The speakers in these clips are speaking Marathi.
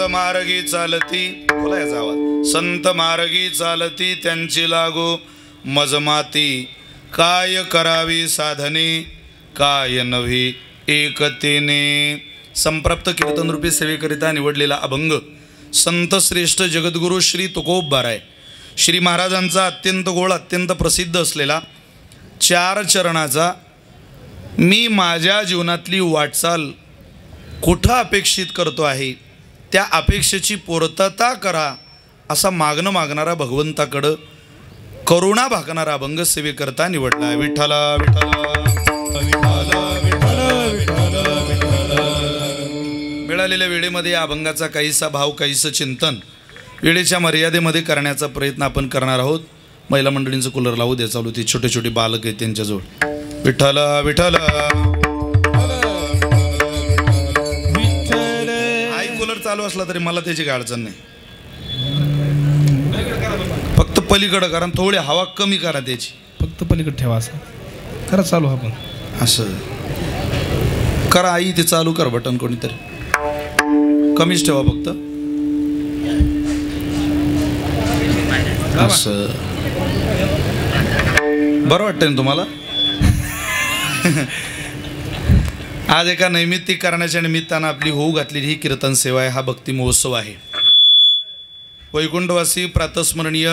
मार्गी चालती, बोला याचा आवाज, संत मार्गी चालती त्यांची लागो मजमाती, काय करावी साधने काय नव्हे एकतेने. संप्राप्त कीर्तन रूपी सेवेकरिता निवडलेला अभंग संत श्रेष्ठ जगद्गुरु श्री तुकोबाराय श्री महाराजांचा अत्यंत गोड अत्यंत प्रसिद्ध असलेला 4 चरणाचा मी माझ्या जीवनातली वाटचाल कुठं अपेक्षित करतो आहे त्या अपेक्षेची पूर्तता करा असा मागणं मागणारा भगवंताकडं करुणा भागणारा अभंग सेवेकरता निवडला आहे. विठ्ठला विठ्ठला विठ्ठला विठ्ठला विठ्ठला. मिळालेल्या वेळेमध्ये या अभंगाचा काहीसा भाव काहीसं चिंतन वेळेच्या मर्यादेमध्ये करण्याचा प्रयत्न आपण करणार आहोत. महिला मंडळींचं कूलर लावू दे, चालू ती छोटे छोटे बालक आहेत त्यांच्याजवळ. विठ्ठला विठ्ठला आई कूलर चालू असला तरी मला त्याची काय अडचण नाही, फक्त पलीकडं करा, थोडी हवा कमी करा त्याची, फक्त पलीकडे ठेवा. असं करा चालू आपण, असं करा आई, ते चालू कर बटन कोणीतरी, कमीच ठेवा फक्त असं. बरं वाटतंय ना तुम्हाला? आज एका नैमित्तिक करण्याच्या निमित्तानं आपली होऊ घातलेली ही कीर्तन सेवा आहे, हा भक्ती महोत्सव आहे. वैकुंठवासी प्रातस्मरणीय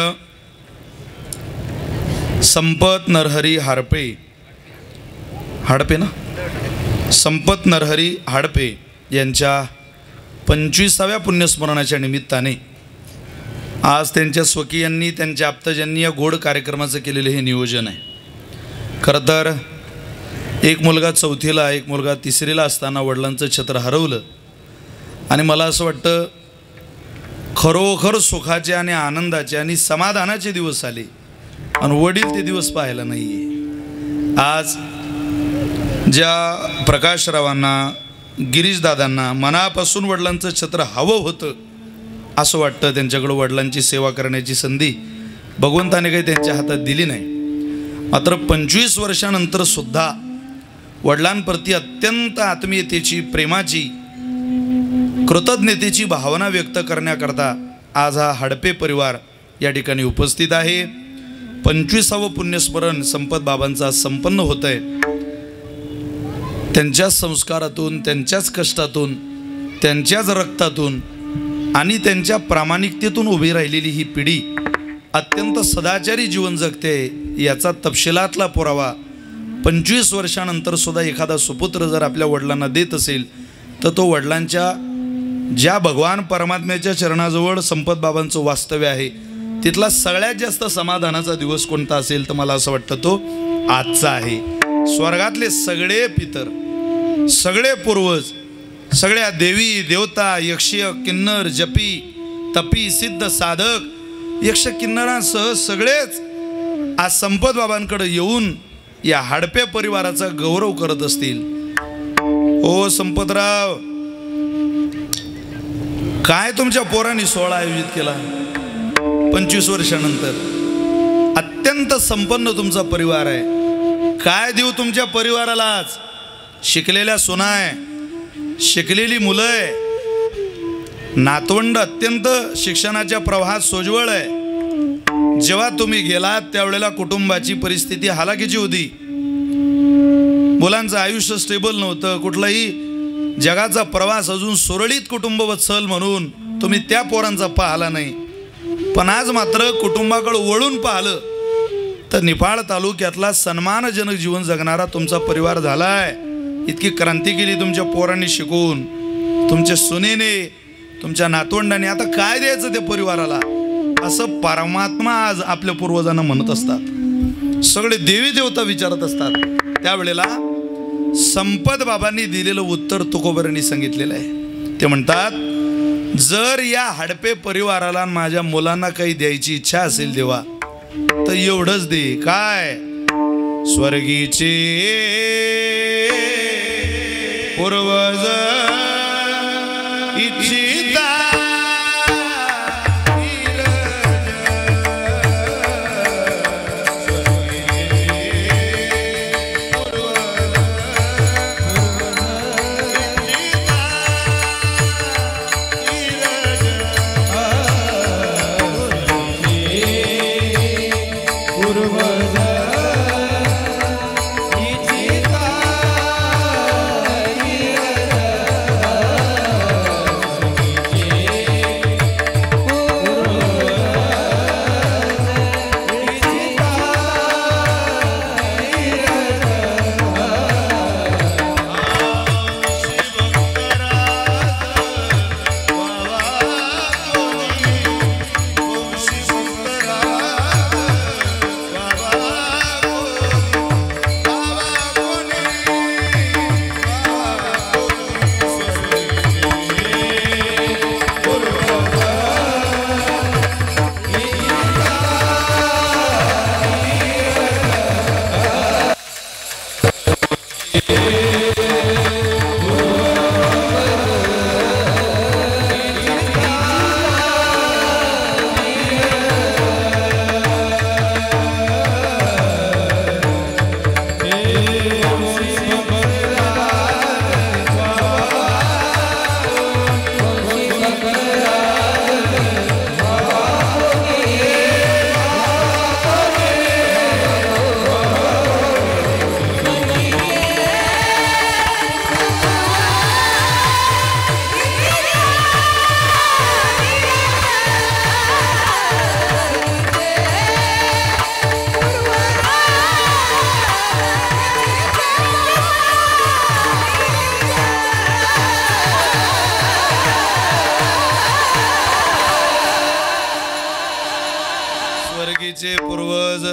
संपत नरहरी हाडपे, हाडपे ना, संपत नरहरी हाडपे यांच्या 25व्या पुण्यस्मरणाच्या निमित्ताने आज त्यांच्या स्वकीयांनी त्यांच्या आप्तजांनी या गोड कार्यक्रमाचं केलेलं हे नियोजन आहे. खरं तर एक मुलगा 4थीला एक मुलगा 3रीला असताना वडिलांचं छत्र हरवलं आणि मला असं वाटतं खरोखर सुखाचे आणि आनंदाचे आणि समाधानाचे दिवस आले आणि वडील ते दिवस पाहायला नाही आहे. आज ज्या प्रकाशरावांना गिरीशदादांना मनापासून वडिलांचं छत्र हवं होतं असं वाटतं, त्यांच्याकडं वडिलांची सेवा करण्याची संधी भगवंताने काही त्यांच्या हातात दिली नाही. मात्र 25 वर्षानंतर सुद्धा वडिलांप्रती अत्यंत आत्मीयतेची प्रेमाची कृतज्ञतेची भावना व्यक्त करण्याकरता आज हा हाडपे परिवार या ठिकाणी उपस्थित आहे. 25वं पुण्यस्मरण संपत बाबांचा संपन्न होत आहे. त्यांच्याच संस्कारातून, त्यांच्याच कष्टातून, त्यांच्याच रक्तातून आणि त्यांच्या प्रामाणिकतेतून उभी राहिलेली ही पिढी अत्यंत सदाचारी जीवन जगते. याचा तपशिलातला पुरावा 25 वर्षानंतर सुद्धा एखादा सुपुत्र जर आपल्या वडिलांना देत असेल तर तो वडिलांच्या ज्या भगवान परमात्म्याच्या चरणाजवळ संपत बाबांचं वास्तव्य आहे तिथला सगळ्यात जास्त समाधानाचा दिवस कोणता असेल तर मला असं वाटतं तो आजचा आहे. स्वर्गातले सगळे पितर, सगळे पूर्वज, सगळ्या देवी देवता, यक्षीय किन्नर, जपी तपी सिद्ध साधक, यक्ष किन्नरांसह सगळेच आज संपत बाबांकडे येऊन या हाडपे परिवाराचा गौरव करत असतील. ओ संपतराव, काय तुमच्या पोरांनी सोहळा आयोजित केला 25 वर्षानंतर. अत्यंत संपन्न तुमचा परिवार आहे. काय देऊ तुमच्या परिवाराला? आज शिकलेल्या सुना आहे, शिकलेली मुलं आहे, नातवंड अत्यंत शिक्षणाच्या प्रवाहात सोज्वळ आहे. जेव्हा तुम्ही गेलात त्यावेळेला कुटुंबाची परिस्थिती हालाकीची होती. मुलांचं आयुष्य स्टेबल नव्हतं. कुठलाही जगाचा प्रवास अजून सुरळीत कुटुंब वत्सल म्हणून तुम्ही त्या पोरांचा पाहिला नाही. पण आज मात्र कुटुंबाकडे वळून पाहिलं तर निफाड तालुक्यातला सन्मानजनक जीवन जगणारा तुमचा परिवार झाला आहे. इतकी क्रांती केली तुमच्या पोरांनी शिकून, तुमच्या सुनेने, तुमच्या नातवंडाने. आता काय द्यायचं त्या परिवाराला असं परमात्मा आज आपल्या पूर्वजांना म्हणत असतात. सगळे देवी देवता विचारत असतात. त्यावेळेला संपत बाबांनी दिलेलं उत्तर तुकोबारांनी सांगितलेलं आहे. ते म्हणतात, जर या हाडपे परिवाराला माझ्या मुलांना काही द्यायची इच्छा असेल देवा तर एवढंच दे. काय? स्वर्गीचे पूर्वज इच्छिता स्वर्गीचे पूर्वज,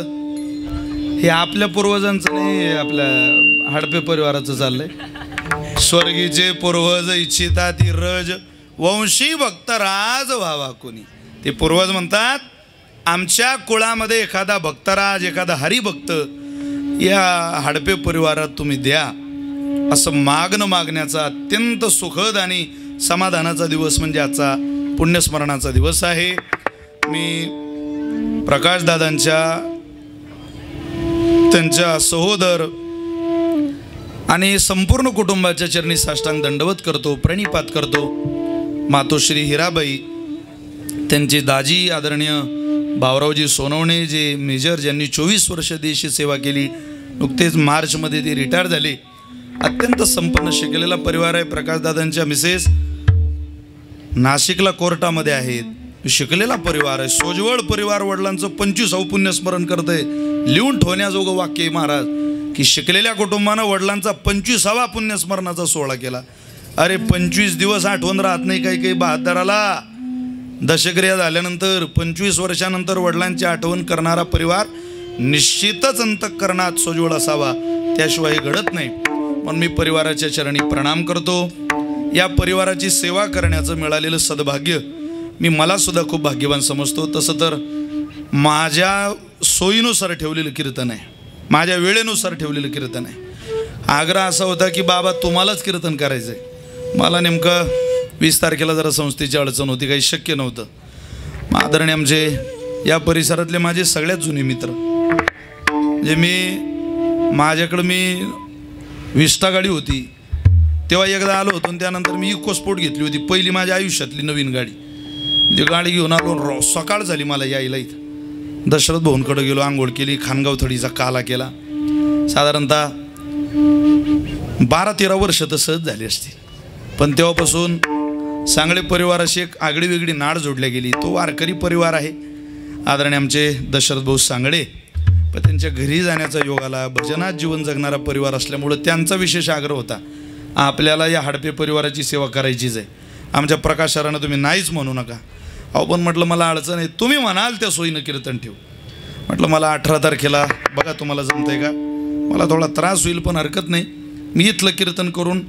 हे आपल्या पूर्वजांचं नाही, आपल्या हडपे परिवाराचं चाललंय. स्वर्गीचे पूर्वज इच्छिता ती रज, वंशी भक्त राज व्हावा कोणी. ते पूर्वज म्हणतात आमच्या कुळामध्ये एखादा भक्तराज, एखादा हरिभक्त या हडपे परिवारात तुम्ही द्या, असं मागण्याचा अत्यंत सुखद आणि समाधानाचा दिवस म्हणजे आजचा पुण्यस्मरणाचा दिवस आहे. मी प्रकाशदादांच्या, त्यांच्या सहोदर आणि संपूर्ण कुटुंबाच्या चरणी साष्टांग दंडवत करतो, प्रणिपात करतो. मातोश्री हिराबाई, त्यांची दाजी आदरणीय भाऊरावजी सोनवणे, जे मेजर, ज्यांनी 24 वर्ष देशी सेवा केली, नुकतेच मार्चमध्ये ते रिटायर झाले. अत्यंत संपन्न शिकलेला परिवार आहे. प्रकाशदादांच्या मिसेस नाशिकला कोर्टामध्ये आहेत, शिकलेला परिवार आहे. सोजवळ परिवार वडिलांचं 25वे पुण्यस्मरण करतंय. लिहून ठेवण्याजोगं वाक्य महाराज की शिकलेल्या कुटुंबानं वडिलांचा 25वा पुण्यस्मरणाचा सोहळा केला. अरे 25 दिवस आठवण राहत नाही काही काही बहादराला. दशक्रिया झाल्यानंतर 25 वर्षानंतर वडिलांची आठवण करणारा परिवार निश्चितच अंतःकरणात सोजवळ असावा, त्याशिवाय घडत नाही. पण मी परिवाराच्या चरणी प्रणाम करतो. या परिवाराची सेवा करण्याचं मिळालेलं सद्भाग्य मी मला सुद्धा खूप भाग्यवान समजतो. तसं तर माझ्या सोयीनुसार ठेवलेलं कीर्तन आहे, माझ्या वेळेनुसार ठेवलेलं कीर्तन आहे. आग्रह असा होता की बाबा तुम्हालाच कीर्तन करायचं आहे. मला नेमकं 20 तारखेला जरा संस्थेची अडचण होती, काही शक्य नव्हतं. आदरणीय आमचे या परिसरातले माझे सगळ्यात जुने मित्र, म्हणजे माझ्याकडं मी विस्टा गाडी होती तेव्हा एकदा आलो होतो, आणि त्यानंतर मी इकोस्पोर्ट घेतली होती, पहिली माझ्या आयुष्यातली नवीन गाडी. म्हणजे गाडी घेऊन आलो, सकाळ झाली मला यायला. इथं दशरथ भाऊंकडे गेलो, आंघोळ केली, खानगाव थडीचा काला केला. साधारणतः 12-13 वर्ष तर सहज झाली असती. पण तेव्हापासून सांगळे परिवाराशी एक आगळी वेगळी नाळ जोडल्या गेली. तो वारकरी परिवार आहे. आदरणीय आमचे दशरथ भाऊ सांगळे, पण त्यांच्या घरी जाण्याचा योग आला. भजनात जीवन जगणारा परिवार असल्यामुळं त्यांचा विशेष आग्रह होता, आपल्याला या हडपे परिवाराची सेवा करायचीच आहे. आमच्या प्रकाशरानं तुम्ही नाहीच म्हणू नका. अहो पण म्हटलं मला अडचण आहे, तुम्ही म्हणाल त्या सोयीनं कीर्तन ठेवू. म्हटलं मला 18 तारखेला बघा तुम्हाला जमतंय का. मला थोडा त्रास होईल पण हरकत नाही, मी इथलं कीर्तन करून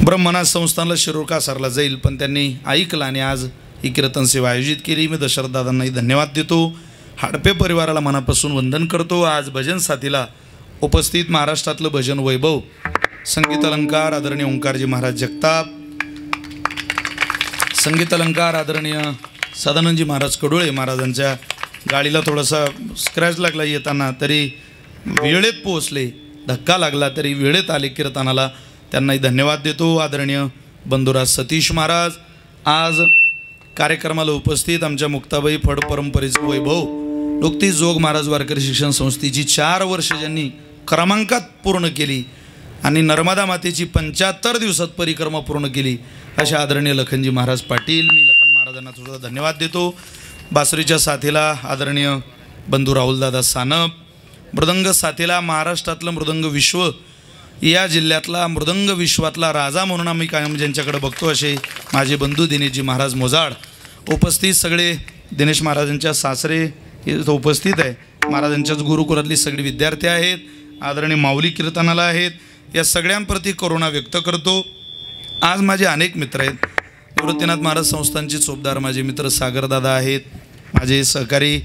ब्रह्मनाथ संस्थानला शिरूर कासारला जाईल. पण त्यांनी ऐकलं आणि आज ही कीर्तन सेवा आयोजित केली. मी दशरथदादांनाही धन्यवाद देतो. हडपे परिवाराला मनापासून वंदन करतो. आज भजन साथीला उपस्थित महाराष्ट्रातलं भजन वैभव, संगीत अलंकार आदरणीय ओंकारजी महाराज जगताप, संगीत अलंकार आदरणीय सदानंदजी महाराज कडोळे. महाराजांच्या गाडीला थोडासा स्क्रॅच लागला येताना, तरी वेळेत पोहोचले. धक्का लागला तरी वेळेत आले कीर्तनाला, त्यांनाही धन्यवाद देतो. आदरणीय बंधुराज सतीश महाराज आज कार्यक्रमाला उपस्थित. आमच्या मुक्ताबाई फड परंपरेचं वैभव, नुकतीच जोग महाराज वारकरी शिक्षण संस्थेची 4 वर्ष ज्यांनी क्रमांकात पूर्ण केली आणि नर्मदा मातेची 75 दिवसात परिक्रमा पूर्ण केली, अशा आदरणीय लखनजी महाराज पाटील. मी लखन महाराजांना सुद्धा धन्यवाद देतो. बासरीच्या साथीला आदरणीय बंधू राहुलदादा सानप. मृदंग साथीला महाराष्ट्रातलं मृदंग विश्व, या जिल्ह्यातला मृदंग विश्वातला राजा म्हणून आम्ही कायम ज्यांच्याकडे बघतो असे माझे बंधू दिनेशजी महाराज मोजाड. उपस्थित सगळे दिनेश महाराजांच्या सासरे हे उपस्थित आहे. महाराजांच्याच गुरुकुलातली सगळी विद्यार्थी आहेत. आदरणीय माऊली कीर्तनाला आहेत. या सगळ्यांप्रती करुणा व्यक्त करतो. आज माझे अनेक मित्र आहेत. निवृत्तीनाथ महाराज संस्थानचे चोपदार माझे मित्र सागरदादा आहेत. माझे सहकारी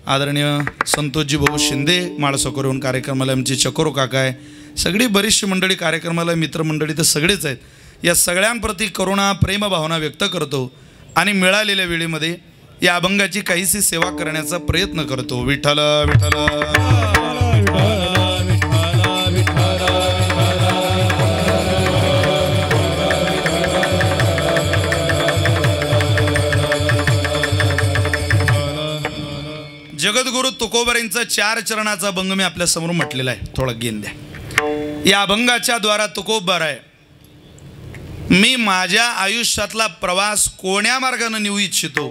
आदरणीय संतोषजी भाऊ शिंदे माळसोकरहून कार्यक्रमाला आमचे चकोरो काका आहे. सगळी बरीचशी मंडळी कार्यक्रमाला, मित्रमंडळी तर सगळेच आहेत. या सगळ्यांप्रती करुणा प्रेमभावना व्यक्त करतो आणि मिळालेल्या वेळेमध्ये या अभंगाची काहीशी सेवा करण्याचा प्रयत्न करतो. विठ्ठल विठ्ठल जगद्गुरु तुकोबारांचा 4 चरणाचा अभंग मी आपल्या समोर म्हटलेला आहे, थोडा घेऊन द्या. या अभंगाच्या द्वारा तुकोबार आहे, मी माझ्या आयुष्यातला प्रवास कोण्या मार्गाने नेऊ इच्छितो,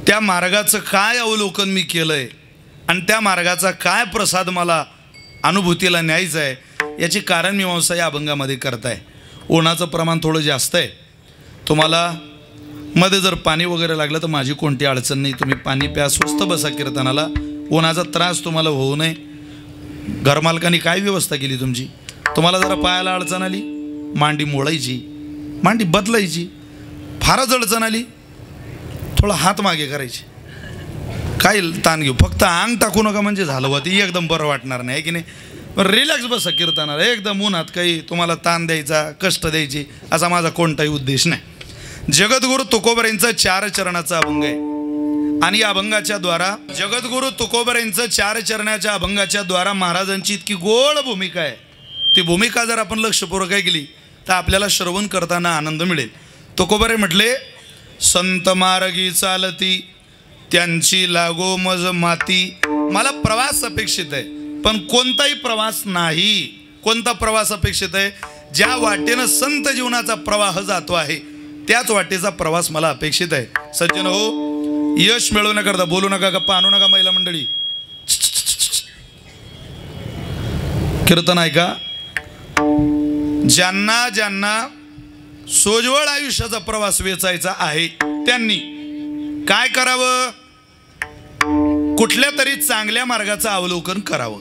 त्या मार्गाचं काय अवलोकन मी केलंय आणि त्या मार्गाचा काय प्रसाद मला अनुभूतीला न्यायचा आहे, याची कारण मीमांसा या अभंगामध्ये करताय. उन्हाचं प्रमाण थोडं जास्त आहे. तुम्हाला मध्ये जर पाणी वगैरे लागलं तर माझी कोणती अडचण नाही, तुम्ही पाणी प्या, स्वस्त बसा कीर्तनाला, उन्हाचा त्रास तुम्हाला होऊ नये. घरमालकांनी काय व्यवस्था केली तुमची? तुम्हाला जरा पायाला अडचण आली, मांडी मोडायची, मांडी बदलायची. फारच अडचण आली, थोडा हात मागे करायचे, काय ताण घेऊ, फक्त अंग टाकू नका म्हणजे झालं व ती एकदम बरं वाटणार नाही की नाही. रिलॅक्स बसा कीर्तनाला, एकदम उन्हात काही तुम्हाला ताण द्यायचा, कष्ट द्यायची असा माझा कोणताही उद्देश नाही. जगद्गुरु तुकोबरेंचं 4 चरणाचा अभंग आहे आणि या अभंगाच्या द्वारा जगद्गुरु तुकोबरेंचं 4 चरणाच्या अभंगाच्या द्वारा महाराजांची इतकी गोड भूमिका आहे. ती भूमिका जर आपण लक्षपूर्वक केली तर आपल्याला श्रवण करताना आनंद मिळेल. तुकोबरे म्हटले, संत मार्गी चालती त्यांची लागो मज माती. मला प्रवास अपेक्षित आहे, पण कोणताही प्रवास नाही. कोणता प्रवास अपेक्षित आहे? ज्या वाटेनं संत जीवनाचा प्रवाह जातो आहे त्याच वाटेचा प्रवास मला अपेक्षित आहे. सज्जन हो, यश मिळवण्याकरता बोलू नका, गप्पा आणू नका. महिला मंडळी, कीर्तन ऐका. ज्यांना ज्यांना सोज्वळ आयुष्याचा प्रवास वेचायचा आहे त्यांनी काय करावं? कुठल्या तरी चांगल्या मार्गाचं अवलोकन करावं.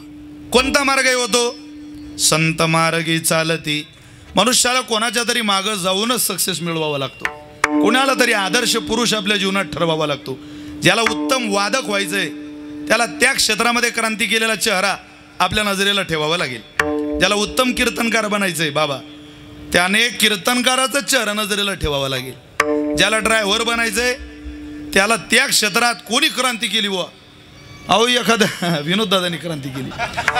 कोणता मार्ग होतो? संत मार्गी चालती. मनुष्याला कोणाच्या तरी मागं जाऊनच सक्सेस मिळवावा लागतो. कोणाला तरी आदर्श पुरुष आपल्या जीवनात ठरवावा लागतो. ज्याला उत्तम वादक व्हायचंय त्याला त्या क्षेत्रामध्ये क्रांती केलेला चेहरा आपल्या नजरेला ठेवावा लागेल. ज्याला उत्तम कीर्तनकार बनायचंय बाबा, त्याने कीर्तनकाराचा चेहरा नजरेला ठेवावा लागेल. ज्याला ड्रायव्हर बनायचंय त्याला त्या क्षेत्रात कोणी क्रांती केली व अहो एखाद्या विनोद दादांनी क्रांती केली,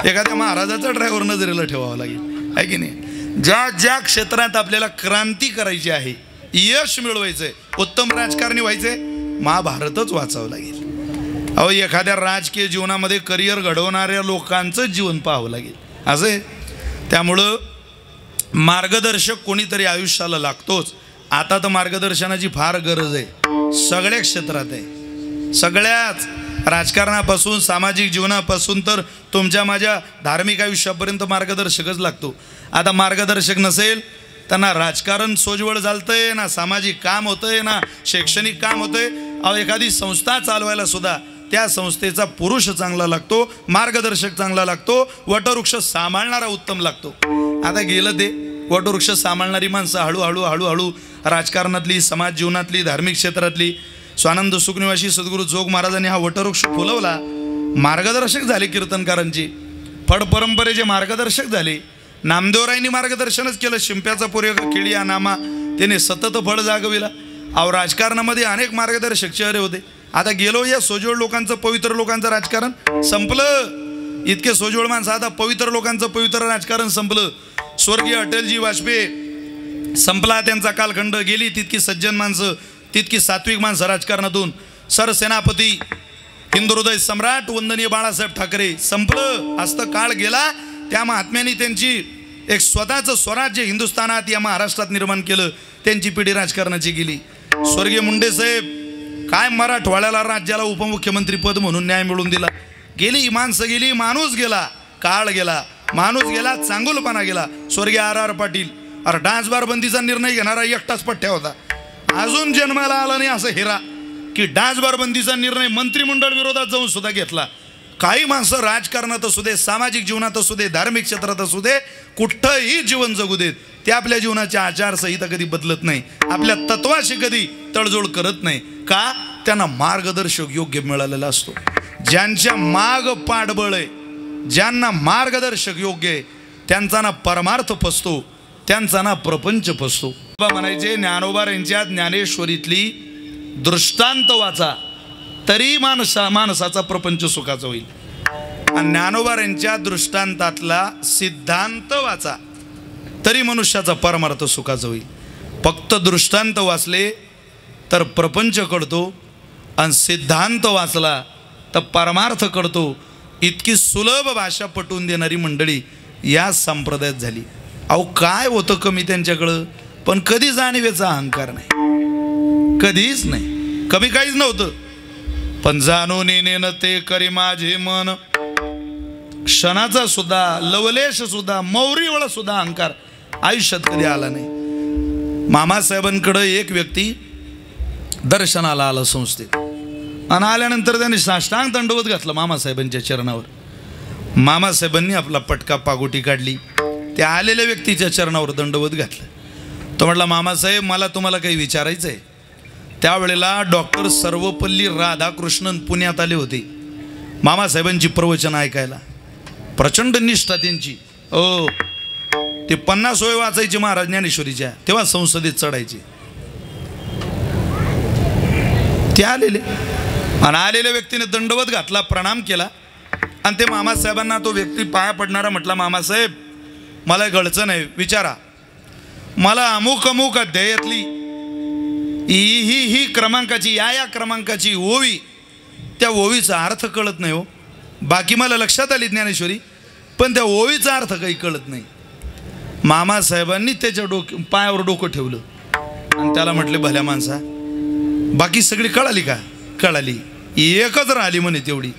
एखाद्या महाराजाचा ड्रायव्हर नजरेला ठेवावा लागेल, आहे की नाही. ज्या ज्या क्षेत्रात आपल्याला क्रांती करायची आहे, यश मिळवायचंय, उत्तम राजकारणी व्हायचंय, महाभारतच वाचावं लागेल. अहो एखाद्या राजकीय जीवनामध्ये करिअर घडवणाऱ्या लोकांचं जीवन पाहावं लागेल. असं त्यामुळं मार्गदर्शक कोणीतरी आयुष्याला लागतोच. आता तर मार्गदर्शनाची फार गरज आहे, सगळ्या क्षेत्रात आहे. सगळ्याच राजकारणापासून सामाजिक जीवनापासून तर तुमच्या माझ्या धार्मिक आयुष्यापर्यंत मार्गदर्शकच लागतो. आता मार्गदर्शक नसेल तर ना राजकारण सोज्वळ चालतंय, ना सामाजिक काम होतंय, ना शैक्षणिक काम होतंय. अहो एखादी संस्था चालवायला सुद्धा त्या संस्थेचा पुरुष चांगला लागतो, मार्गदर्शक चांगला लागतो, वटवृक्ष सांभाळणारा उत्तम लागतो. आता गेलं ते वटवृक्ष सांभाळणारी माणसं हळूहळू हळूहळू राजकारणातली, समाज जीवनातली, धार्मिक क्षेत्रातली. स्वानंद सुखनिवासी सद्गुरू जोग महाराजांनी हा वटवृक्ष फुलवला, मार्गदर्शक झाले कीर्तनकारांची, फड परंपरेचे मार्गदर्शक झाले. नामदेवरायांनी मार्गदर्शनच केलं. शिंप्याचा पोरे केळी या नामा त्याने सतत फळ जागविला. अहो राजकारणामध्ये अनेक मार्गदर्शक चेहरे होते. आता गेलो या सोज्वळ लोकांचं, पवित्र लोकांचं राजकारण संपलं. इतके सोज्वळ माणसं, आता पवित्र लोकांचं पवित्र राजकारण संपलं. स्वर्गीय अटलजी वाजपेयी संपला त्यांचा कालखंड. गेली तितकी सज्जन माणसं, तितकी सात्विक माणसं राजकारणातून. सरसेनापती, हिंदुहृदय सम्राट वंदनीय बाळासाहेब ठाकरे संपलं. असतं काळ गेला. त्या महात्म्यांनी त्यांची एक स्वतःचं स्वराज्य हिंदुस्थानात या महाराष्ट्रात निर्माण केलं. त्यांची पिढी राजकारणाची गेली. स्वर्गीय मुंडे साहेब काय मराठवाड्याला राज्याला उपमुख्यमंत्री पद म्हणून न्याय मिळवून दिला. गेली माणसं गेली, माणूस गेला, काळ गेला, माणूस गेला, चांगुलपणा गेला. स्वर्गीय R.R. पाटील, अरे डान्स बार बंदीचा निर्णय घेणारा एकटाच पठ्ठ्या होता, अजून जन्माला आला नाही असं हिरा, की डान्स बार बंदीचा निर्णय मंत्रिमंडळ विरोधात जाऊन सुद्धा घेतला. काही माणसं राजकारणात असू दे, सामाजिक जीवनात असू दे, धार्मिक क्षेत्रात असू दे, कुठंही जीवन जगू देत, ते आपल्या जीवनाची आचारसंहिता कधी बदलत नाही, आपल्या तत्वाशी कधी तडजोड करत नाही. का? त्यांना मार्गदर्शक योग्य मिळालेला असतो. ज्यांच्या माग पाठबळ आहे, ज्यांना मार्गदर्शक योग्य आहे, त्यांचा ना परमार्थ फसतो, त्यांचा ना प्रपंच फसतो. म्हणायचे ज्ञानोबा यांच्या ज्ञानेश्वरीतली दृष्टांत वाचा तरी माणसाचा प्रपंच सुखाचा होईल. आणि ज्ञानोबा यांच्या दृष्टांतातला सिद्धांत वाचा तरी मनुष्याचा परमार्थ सुखाचा होईल. फक्त दृष्टांत वाचले तर प्रपंच कळतो आणि सिद्धांत वाचला तर परमार्थ कळतो. इतकी सुलभ भाषा पटवून देणारी मंडळी या संप्रदायात झाली. अहो काय होतं कमी त्यांच्याकडं, पण कधी जाणीवेचा अहंकार नाही, कधीच नाही, कमी काहीच नव्हतं. पण जाणून नेणं ते करी माझे मन, क्षणाचा सुद्धा, लवलेश सुद्धा, मौरीवळा सुद्धा अहंकार आयुष्यात कधी आला नाही. मामासाहेबांकडं एक व्यक्ती दर्शनाला आलं संस्थेत आणि आल्यानंतर त्यांनी साष्टांग दंडवत घातलं मामासाहेबांच्या चरणावर. मामासाहेबांनी आपला पटका पागोटी काढली, त्या आलेल्या व्यक्तीच्या चरणावर दंडवत घातलं. तो म्हटला, मामासाहेब मला तुम्हाला काही विचारायचं आहे. त्यावेळेला डॉक्टर सर्वपल्ली राधाकृष्णन पुण्यात आले होते मामासाहेबांची प्रवचन ऐकायला. प्रचंड निष्ठा त्यांची. ओ ते 50 ओळी वाचायचे महाराज ज्ञानेश्वरीच्या, तेव्हा संसदेत चढायचे. ते आलेले आणि आलेल्या व्यक्तीने दंडवत घातला, प्रणाम केला आणि ते मामासाहेबांना तो व्यक्ती पाया पडणारा म्हटला, मामासाहेब मला गळचं नाही, विचारा. मला अमुक अमुक अध्यायातली ही क्रमांकाची या क्रमांकाची ओवी, त्या ओवीचा अर्थ कळत नाही हो. बाकी मला लक्षात आली ज्ञानेश्वरी, पण त्या ओवीचा अर्थ काही कळत नाही. मामासाहेबांनी त्याच्या पायावर डोकं ठेवलं आणि त्याला म्हटले, भल्या माणसा बाकी सगळी कळाली का? कळाली, एकच राहिली म्हणे तेवढी.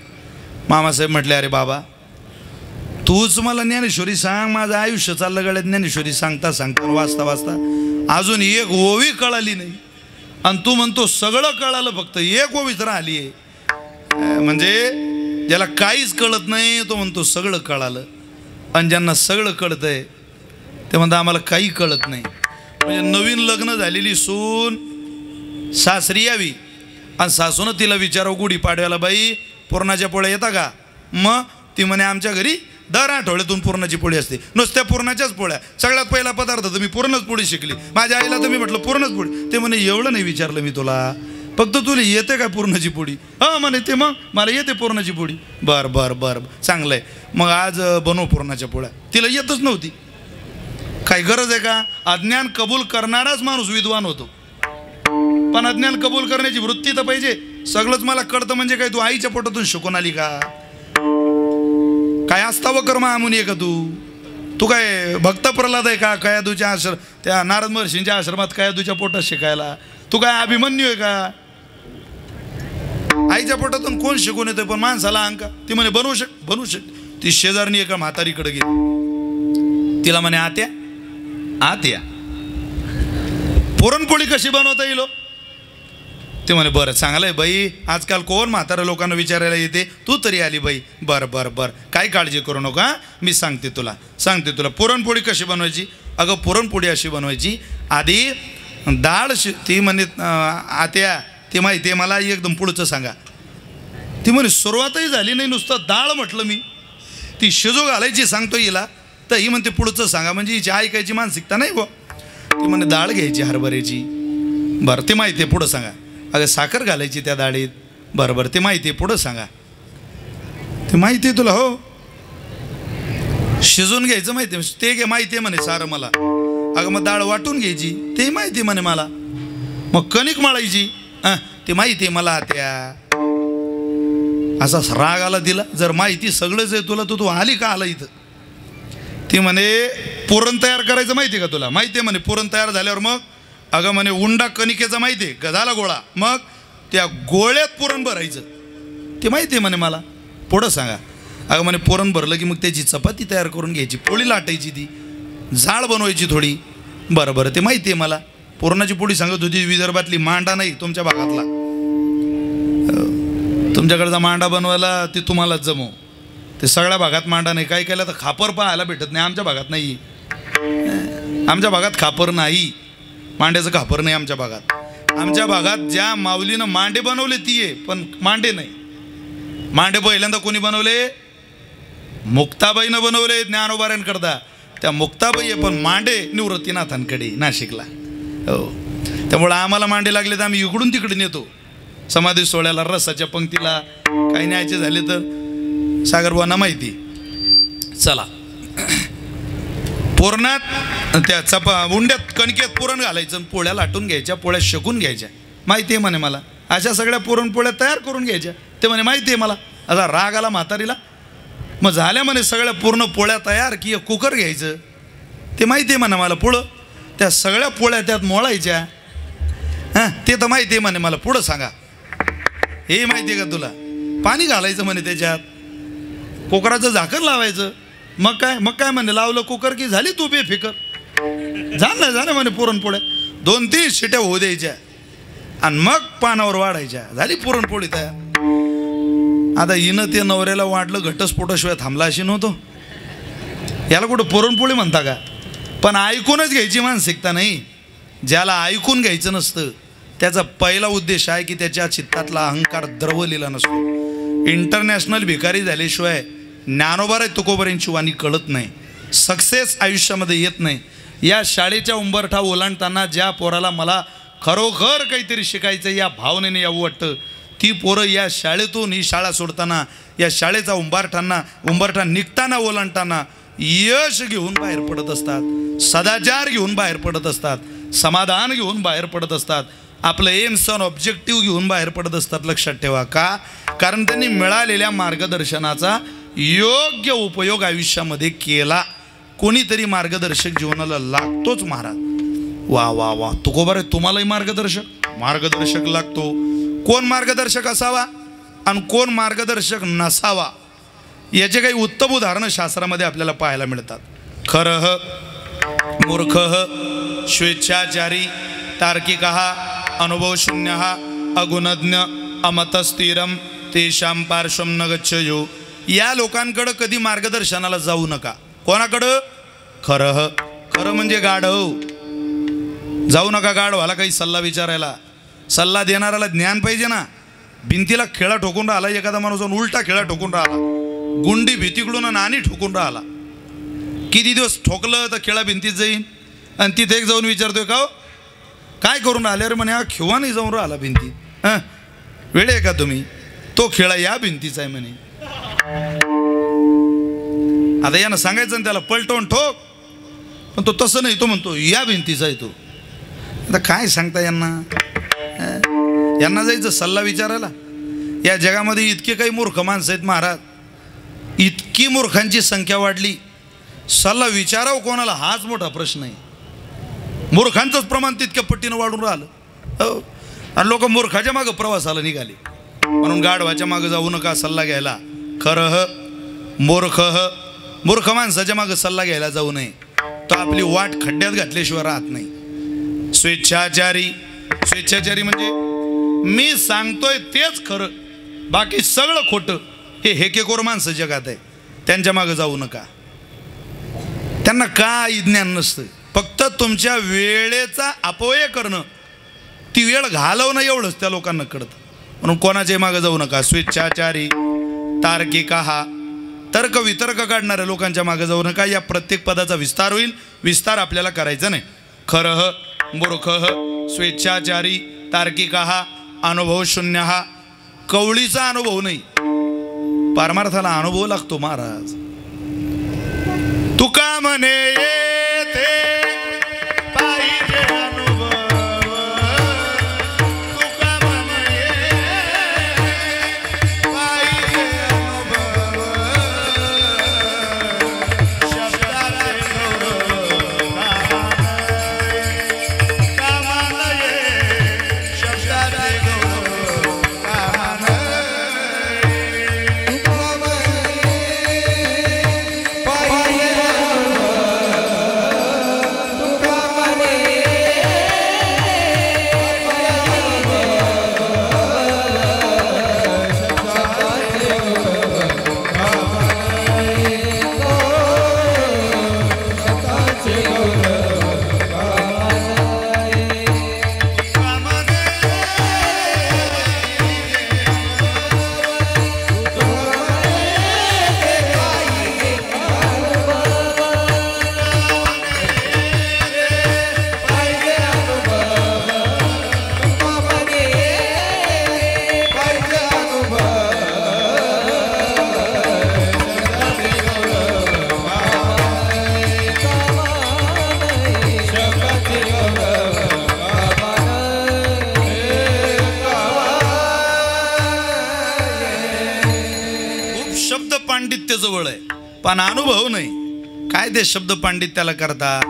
मामासाहेब म्हटले, अरे बाबा तूच मला ज्ञानेश्वरी सांग, माझं आयुष्य चाललं गळ्यात ज्ञानेश्वरी सांगता सांगता वाचता वाचता अजून एक ओवी कळाली नाही आणि तू म्हणतो सगळं कळालं, फक्त एक ओवीच राहिली आहे. म्हणजे ज्याला काहीच कळत नाही तो म्हणतो सगळं कळालं, आणि ज्यांना सगळं कळतंय ते म्हणतं आम्हाला काही कळत नाही. म्हणजे नवीन लग्न झालेली सून सासरी यावी आणि सासूनं तिला विचारावं गुढीपाडव्याला, बाई पुरणाच्या पोळ्या येता का? मग ती म्हणे आमच्या घरी दर आठवड्यातून पुरणाची पोळी असते. नुसत्या पुरणाच्याच पोळ्या, सगळ्यात पहिला पदार्थ तर मी पुरणच पोळी शिकली. माझ्या आईला तर मी म्हटलं पुरणच पोळी. ते म्हणे एवढं नाही विचारलं मी तुला, फक्त तुला येते का पुरणाची पोळी? हां म्हणे ते, मग मला येते पुरणाची पोळी. बरं बरं बरं चांगलं आहे, मग आज बनव पुरणाच्या पोळ्या. तिला येतच नव्हती. काही गरज आहे का? अज्ञान कबूल करणाराच माणूस विद्वान होतो, पण अज्ञान कबूल करण्याची वृत्ती तर पाहिजे. सगळंच मला कळतं म्हणजे काय तू आईच्या पोटातून शिकून आली का? काय अस्ताव कर्म आमुनी आहे का तू काय भक्त प्रल्हाद आहे का? कयादूच्या त्या नारद महर्षींच्या आश्रमात कयादूच्या पोटात शिकायला? तू काय अभिमन्यू आहे का? आईच्या पोटातून कोण शिकून येतोय? पण माणसाला अंका. ती म्हणे बनवू शक. ती शेजारनी एका म्हातारीकडे गेली, तिला म्हणे आत्या पुरणपोळी कशी बनवता येईल? ते म्हणे बरं चांगलं आहे बाई, आजकाल कोण म्हाताऱ्या लोकांना विचारायला येते, तू तरी आली बाई. बरं बरं बरं काही काळजी करू नका, मी सांगते तुला. पुरणपोळी कशी बनवायची? अगं पुरणपोळी अशी बनवायची, आधी डाळ ती म्हणे आत्या ते माहिती आहे मला, एकदम पुढचं सांगा. ती म्हणे सुरुवातही झाली नाही, नुसतं डाळ म्हटलं मी, ती शिजू घालायची सांगतो हिला, तर ही म्हणते पुढचं सांगा. म्हणजे हिची ऐकायची मानसिकता नाही गो. ती म्हणे डाळ घ्यायची हरभऱ्याची. बरं ते माहिती आहे, पुढं सांगा. अगं साखर घालायची त्या डाळीत. बरं बरं ते माहिती आहे, पुढं सांगा. ते माहिती आहे तुला? हो. शिजून घ्यायचं माहिती आहे? ते घे माहिती आहे म्हणे सारं मला. अगं मग डाळ वाटून घ्यायची, ते माहिती आहे म्हणे मला. मग कणिक मळायची, ते माहिती आहे मला. त्या असा राग आला तिला, जर माहिती सगळंच आहे तुला तर तू आली का आला इथं? ती म्हणे पुरण तयार करायचं माहिती आहे का तुला? माहिती आहे म्हणे. पुरण तयार झाल्यावर मग अगं म्हणे उंडा कणिकेचा माहिती आहे का? झाला गोळा, मग त्या गोळ्यात पुरण भरायचं, ते माहिती आहे म्हणे मला. पुढं सांगा. अगं म्हणे पुरण भरलं की मग त्याची चपाती तयार करून घ्यायची, पोळी लाटायची, ती जाळ बनवायची थोडी. बरं बरं ते माहिती आहे मला. पुरणाची पोळी सांगत होती विदर्भातली, मांडा नाही तुमच्या भागातला. तुमच्याकडचा मांडा बनवायला ते तुम्हालाच जमो, ते सगळ्या भागात मांडा नाही. काय केलं तर खापर पाहायला भेटत नाही आमच्या भागात. नाही, आमच्या भागात खापर नाही, मांड्याचं खापर नाही आमच्या भागात. आमच्या भागात ज्या माऊलीनं मांडे बनवले ती आहे, पण मांडे नाही. मांडे पहिल्यांदा कोणी बनवले? मुक्ताबाईनं बनवले, ज्ञानोबाऱ्यांकरता. त्या मुक्ताबाई आहे, पण मांडे निवृत्तीनाथांकडे नाशिकला. हो, त्यामुळं आम्हाला मांडे लागले तर आम्ही इकडून तिकडे नेतो. समाधी सोहळ्याला, रसाच्या पंक्तीला काही न्यायचे झाले तर सागरबावांना माहिती. चला, पुरणात त्या उंड्यात कणकेत पुरण घालायचं, पोळ्या लाटून घ्यायच्या, पोळ्या शेकून घ्यायच्या. माहिती आहे म्हणे मला. अशा सगळ्या पुरणपोळ्या तयार करून घ्यायच्या, ते म्हणे माहिती आहे मला. असा राग आला म्हातारीला. मग झाल्या म्हणे सगळ्या पूर्ण पोळ्या तयार की कुकर घ्यायचं, ते माहिती आहे म्हणे मला. पुढं त्या सगळ्या पोळ्या त्यात मोळायच्या, ते तर माहिती आहे म्हणे मला. पुढं सांगा. हे माहिती आहे का तुला? पाणी घालायचं म्हणे त्याच्यात, कुकराचं झाकण लावायचं. मग काय म्हणे, लावलं कुकर की झाली तू बेफिकर. झालं म्हणे पुरणपोळ्या 2-3 शिट्या होऊ द्यायच्या. आणि मग पानावर वाढायच्या, झाली पुरणपोळी तयार. आता हिनं ते नवऱ्याला वाढलं, घटस्फोटाशिवाय थांबला अशी नव्हतो. याला कुठं पुरणपोळी म्हणता का? पण ऐकूनच घ्यायची मानसिकता नाही. ज्याला ऐकून घ्यायचं नसतं त्याचा पहिला उद्देश आहे की त्याच्या चित्तातला अहंकार द्रवलेला नसतो. इंटरनॅशनल भिकारी झाल्याशिवाय ज्ञानोबा तुकोबऱ्यांची वाणी कळत नाही, सक्सेस आयुष्यामध्ये येत नाही. या शाळेच्या उंबरठा ओलांडताना ज्या पोराला मला खरोखर काहीतरी शिकायचं या भावनेने यावं वाटतं, ती पोरं या शाळेतून ही शाळा सोडताना, या शाळेचा उंबरठा निघताना ओलांडताना यश घेऊन बाहेर पडत असतात, सदाचार घेऊन बाहेर पडत असतात, समाधान घेऊन बाहेर पडत असतात, आपलं एम्स आणि ऑब्जेक्टिव्ह घेऊन बाहेर पडत असतात. लक्षात ठेवा. का? कारण त्यांनी मिळालेल्या मार्गदर्शनाचा योग्य उपयोग आयुष्यामध्ये केला. कोणीतरी मार्गदर्शक जीवनाला लागतोच महाराज. वा वा वा, तुकोबारे तुम्हालाही मार्गदर्शक लागतो. कोण मार्गदर्शक असावा आणि कोण मार्गदर्शक नसावा याचे काही उत्तम उदाहरणं शास्त्रामध्ये आपल्याला पाहायला मिळतात. खरः मूर्खः स्वेच्छाचारी तार्किकः अनुभवशून्यः अगुणज्ञ अमतस्थिरम तेषां पार्श्वं न गच्छयो. या लोकांकडं कधी मार्गदर्शनाला जाऊ नका. कोणाकडं? खरं म्हणजे गाढव. जाऊ नका गाढवाला काही सल्ला विचारायला. सल्ला देणाऱ्याला ज्ञान पाहिजे ना. भिंतीला खेळा ठोकून राहिला एखादा माणूस, उलटा खेळा ठोकून राहिला, गुंडी भीतीकडून आणि ठोकून राहिला. किती दिवस ठोकलं तर खेळा भिंतीत जाईन. आणि तिथे एक जाऊन विचारतोय, का काय करून राहिले? अरे म्हणे हा खेवा नाही जाऊन राहिला भिंतीत. हां, वेळ आहे का तुम्ही? तो खेळा या भिंतीचा आहे म्हणे. आता यानं सांगायचं ना त्याला पलटवून ठोक, पण तो तसं नाही, तो म्हणतो या भिंतीचा आहे तो. आता काय सांगता यांना जायचं सल्ला विचारायला? या जगामध्ये इतके काही मूर्ख माणसं आहेत महाराज, इतकी मूर्खांची संख्या वाढली. सल्ला विचारावं कोणाला हाच मोठा प्रश्न आहे. मूर्खांचंच प्रमाण तितक्या पट्टीनं वाढून राहिलं. हो, आणि लोक मूर्खाच्या मागं प्रवासाला निघाले. म्हणून गाढवाच्या मागं जाऊ नका सल्ला घ्यायला. खरः मूर्ख माणसाच्या मागं सल्ला घ्यायला जाऊ नये. तो आपली वाट खड्ड्यात घातल्याशिवाय राहत नाही. स्वेच्छाचारी म्हणजे मी सांगतोय तेच खरं, बाकी सगळं खोटं. हे हेकेखोर माणसं जगात आहे, त्यांच्या मागं जाऊ नका. त्यांना काही ज्ञान नसतं. फक्त तुमच्या वेळेचा अपव्यय करणं, ती वेळ घालवणं एवढंच त्या लोकांना कळतं. म्हणून कोणाच्या मागं जाऊ नका. स्वेच्छाचारी तार्किकः, तर्क वितर्क काढणाऱ्या लोकांच्या मागं जाऊ नका. या प्रत्येक पदाचा विस्तार होईल, विस्तार आपल्याला करायचा नाही. खरः मूर्खः स्वेच्छाचारी तार्किकः अनुभवशून्यः. कवळीचा अनुभव नाही, पारमार्थाला अनुभव लागतो महाराज. तुका म्हणे येथे पाहिजे अनुभव, तुका म्हणे पाहिजे अनुभव, शब्दाचे जवळ आहे पण अनुभव नाही. काय ते शब्द पांडित्याला करता?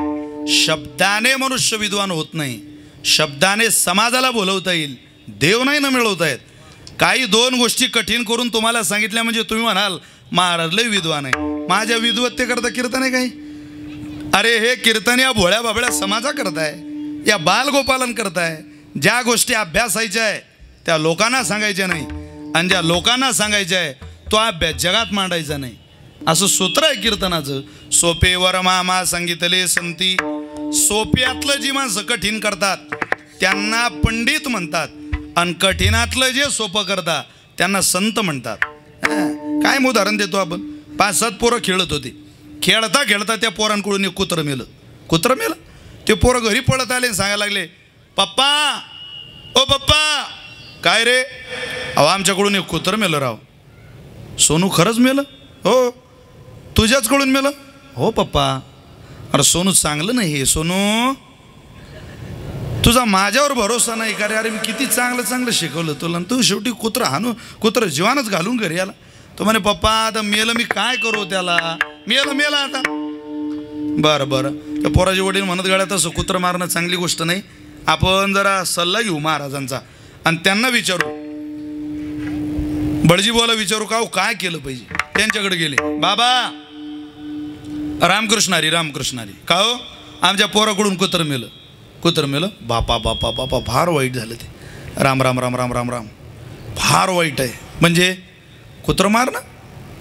शब्दाने मनुष्य विद्वान होत नाही, शब्दाने समाजाला बोलवता येईल, देव नाही ना मिळवता येत. काही दोन गोष्टी कठीण करून तुम्हाला सांगितल्या म्हणजे तुम्ही म्हणाल महाराज लय विद्वान आहे. माझ्या विद्वत्तेकरता कीर्तन आहे काही? अरे हे कीर्तन या भोळ्या बाबळ्या समाजा करताय, या बालगोपालन करताय, ज्या गोष्टी अभ्यासायच्या आहे त्या लोकांना सांगायच्या नाही, आणि ज्या लोकांना सांगायच्या आहे तो अभ्यास जगात मांडायचा नाही. असं सूत्र आहे कीर्तनाचं. सोपेवर मामा सांगितले संती. सोप्यातलं जी माणसं कठीण करतात त्यांना पंडित म्हणतात, आणि कठीणातलं जे सोपं करतात त्यांना संत म्हणतात. काय उदाहरण देतो आपण. 5-7 पोरं खेळत होती. खेळता खेळता त्या पोरांकडून एक कुत्रं मेलं. कुत्रं मेलं. ते पोरं घरी पळत आले आणि सांगायला लागले, पप्पा ओ पप्पा. काय रे. अहो आमच्याकडून एक कुत्रं मेलं राव. सोनू खरंच मेलं. हो. तुझ्याचकडून मेलं. हो पप्पा. अरे सोनू चांगलं नाही हे. सोनू तुझा माझ्यावर भरोसा नाही का रे. अरे मी किती चांगलं चांगलं शिकवलं तुला, आणि तू शेवटी कुत्रं हाणू कुत्रं जीवानच घालून घरी आला. तो म्हणे पप्पा आता मेलं मी काय करू त्याला. मेलं आता. बरं बरं. त्या पोराचे वडील म्हणत गाड्या तसं कुत्रं मारणं चांगली गोष्ट नाही. आपण जरा सल्ला घेऊ महाराजांचा आणि त्यांना विचारू. बडजी बोला विचारू का काय केलं पाहिजे. त्यांच्याकडे गेले. बाबा रामकृष्णारी रामकृष्णारी. का हो आमच्या पोराकडून कुत्रं मेलं. कुत्रं मेलं. बापा बापा बापा फार वाईट झालं ते. राम राम राम राम राम राम. फार वाईट आहे. म्हणजे कुत्रं मार ना.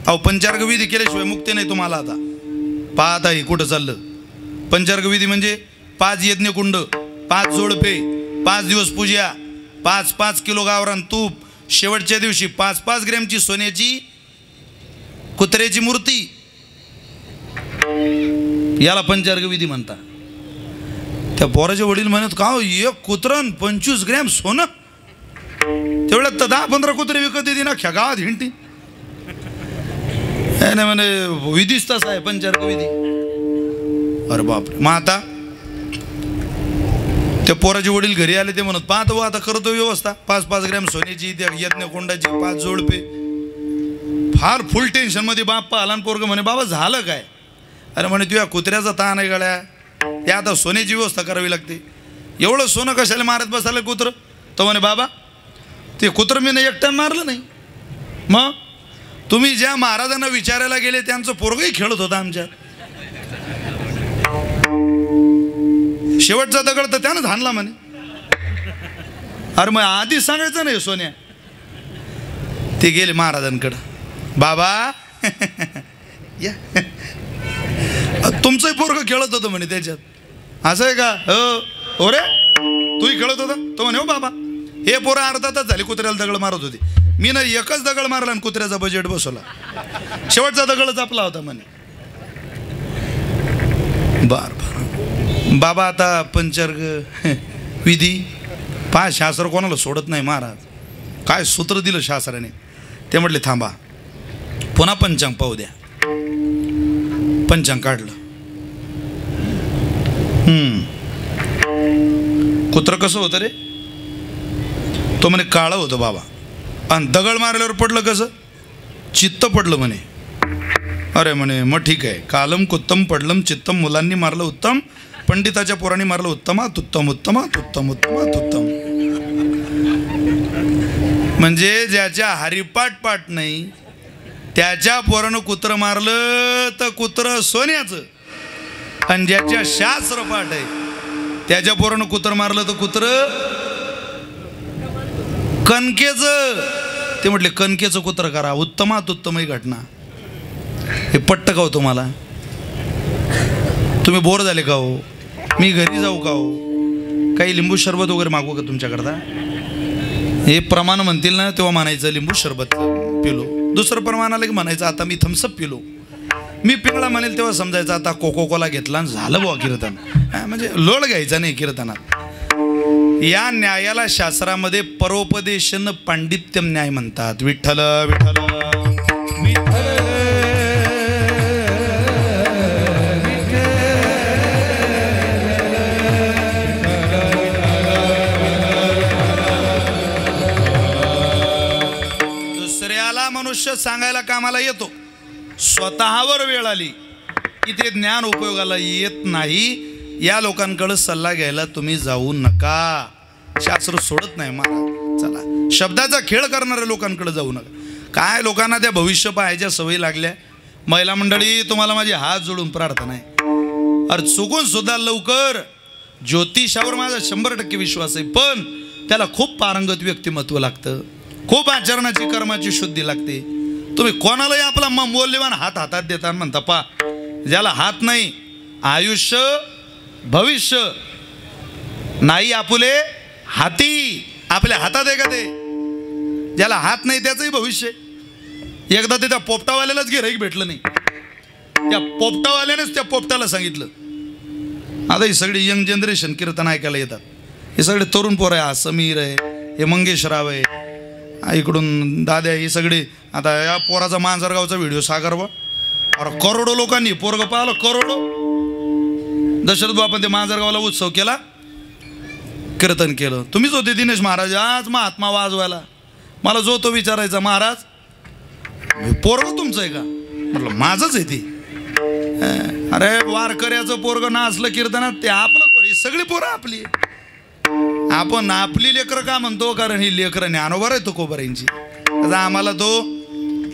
अहो पंचार्ग विधी केल्याशिवाय मुक्ती नाही तुम्हाला. आता पाहत आहे कुठं चाललं. पंचार्ग विधी म्हणजे 5 यज्ञकुंड, 5 जोडपे, 5 दिवस पूजा, 5-5 किलो गावरान तूप, शेवटच्या दिवशी 5-5 ग्रॅमची सोन्याची कुत्र्याची मूर्ती. याला पंचार्ग विधी म्हणतात. त्या पोराचे वडील म्हणत का हो एक कुत्रन 25 ग्रॅम सोनं. तेवढ्यात तर 10-15 कुत्रे विकत येते ना ख्या गावात हिंडती. नाही म्हणे विधीच तसा आहे पंचार्ग विधी. अरे बापरे. मग आता त्या पोराचे वडील घरी आले. ते म्हणत पाहतो आता करतो व्यवस्था. 5-5 ग्रॅम सोन्याची, त्या यज्ञकुंडाची 5 जोडपे. फार फुल टेन्शनमध्ये बाप पाहला. पोरग म्हणे बाबा झालं काय. अरे म्हणे तुझ्या कुत्र्याचा ताण आहे गड्या. हे आता सोन्याची व्यवस्था करावी लागते. एवढं सोनं कशाला मारत बसायला कुत्रं. तो म्हणे बाबा ते कुत्रं मी एकट्यानं मारलं नाही. मग तुम्ही ज्या महाराजांना विचारायला गेले त्यांचं पोरगही खेळत होता आमच्यात. शेवटचा दगड तर त्यानंच हाणला म्हणे. अरे मग आधीच सांगायचं नाही सोन्या. ते गेले महाराजांकडं. बाबा या तुमचंही पोरगं खेळत होतं म्हणे त्याच्यात. असं आहे का. हो रे तूही खेळत होता. तो म्हणे हो बाबा हे पोरं अर्धा तास झाले कुत्र्याला दगड मारत होते. मी ना एकच दगड मारला आणि कुत्र्याचा बजेट बसवला. शेवटचा दगडच आपला होता म्हणे. बर बर. बाबा आता पंचार्ग विधी पहा. शास्त्र कोणाला सोडत नाही महाराज. काय सूत्र दिलं शास्त्राने. ते म्हटले थांबा पुन्हा पंचांग पाहू द्या. पंचांग काढलं. कुत्र कसं होतं रे. तो म्हणे काळं होतं बाबा. आणि दगड मारल्यावर पडलं कसं. चित्त पडलं म्हणे. अरे म्हणे मग ठीक आहे. कालम कुत्तम पडलम चित्तम. मुलांनी मारलं उत्तम, पंडिताच्या पोरांनी मारलं उत्तमात उत्तम उत्तमात उत्तम उत्तमात उत्तम. म्हणजे ज्याच्या हरिपाठ पाठ नाही त्याच्या पोरानं कुत्रं मारलं तर कुत्रं सोन्याचं, आणि ज्याच्या शास्त्र पाठ आहे त्याच्या पोरानं कुत्रं मारलं तर कुत्रं कणकेचं. ते म्हटले कणकेचं कुत्रं करा. उत्तमात उत्तम ही घटना. हे पट्ट का हो तुम्हाला. तुम्ही बोर झाले का हो. मी घरी जाऊ का हो. काही लिंबू सरबत वगैरे मागू का तुमच्याकरता. हे प्रमाण म्हणतील ना तेव्हा म्हणायचं लिंबू सरबत पिलो. दुसरं प्रमाण आलं की म्हणायचं आता मी थम्सअप पिलो. मी पिंगळा म्हणेल तेव्हा समजायचं आता कोको कोला घेतला आणि झालं बुवा कीर्तन. म्हणजे लोळ घ्यायचा नाही कीर्तनात. या न्यायाला शास्त्रामध्ये परोपदेशन पांडित्यम न्याय म्हणतात. विठ्ठल विठ्ठल दुसऱ्याला मनुष्य सांगायला कामाला येतो. स्वतःवर वेळ आली की ते ज्ञान उपयोगाला येत नाही. या लोकांकडे सल्ला घ्यायला तुम्ही जाऊ नका. शास्त्र सोडत नाही महाराज. चला शब्दाचा खेळ करणाऱ्या लोकांकडे जाऊ नका. काय लोकांना त्या भविष्य पाहायच्या सवयी लागल्या. महिला मंडळी तुम्हाला माझे हात जोडून प्रार्थना आहे. अरे चुकून सुद्धा लवकर ज्योतिषावर माझा 100% विश्वास आहे. पण त्याला खूप पारंगत व्यक्तिमत्व लागतं, खूप आचरणाची कर्माची शुद्धी लागते. तुम्ही कोणालाही आपला मौल्यवान हात हातात देता म्हणता पा, ज्याला हात नाही आयुष्य भविष्य नाही आपुले हाती, आपल्या हातात आहे का ते? ज्याला हात नाही त्याचंही भविष्य. एकदा ते त्या पोपटावाल्यालाच गिऱ्हाईक भेटलं नाही, त्या पोपटावाल्यानेच त्या पोपटाला सांगितलं. आता ही सगळी यंग जनरेशन कीर्तन ऐकायला येतात, हे सगळे तरुण पोरं आहे, हा समीर आहे, हे मंगेशराव आहे, इकडून दाद्या, हे सगळे. आता या पोराचा मांजरगावचा व्हिडिओ सागरवा, अरे करोडो लोकांनी पोरग पाहिलं, करोडो. दशरथ बापन ते मांजरगावला उत्सव केला, कीर्तन केलं. तुम्हीच होते दिनेश महाराज आज महात्मा वाजवायला. मला जो तो विचारायचा, महाराज पोरग तुमचं आहे का? म्हटलं माझंच आहे ते. अरे वारकऱ्याचं पोरग नाचलं कीर्तनात, ते आपलं, ही सगळी पोरं आपली. आपण आपली लेकरं का म्हणतो? कारण ही लेकरं ज्ञानोबा आहे तुकोबारांची. आम्हाला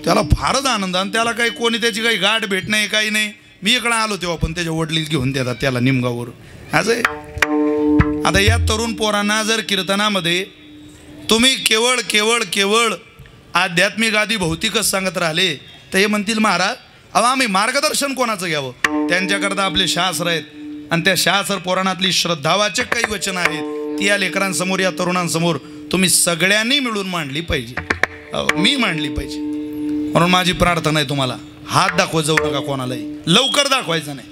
त्याला फारच आनंद, आणि त्याला काही कोणी त्याची काही गाठ भेट नाही, काही नाही. मी इकडं आलो तेव्हा पण त्याच्या वडील घेऊन देतात त्याला निमगावर. असं आहे. आता या तरुण पोरांना जर कीर्तनामध्ये तुम्ही केवळ केवळ केवळ आध्यात्मिक आदी भौतिकच सांगत राहिले तर हे म्हणतील महाराज अहो आम्ही मार्गदर्शन कोणाचं घ्यावं? त्यांच्याकरता आपले शास्त्र आहेत, आणि त्या शास्त्र पुराणातली श्रद्धावाचक काही वचनं आहेत, ती या लेकरांसमोर, या तरुणांसमोर तुम्ही सगळ्यांनी मिळून मांडली पाहिजे, मी मांडली पाहिजे. म्हणून माझी प्रार्थना आहे तुम्हाला, हात दाखवत जाऊ नका कोणालाही, लवकर दाखवायचं नाही.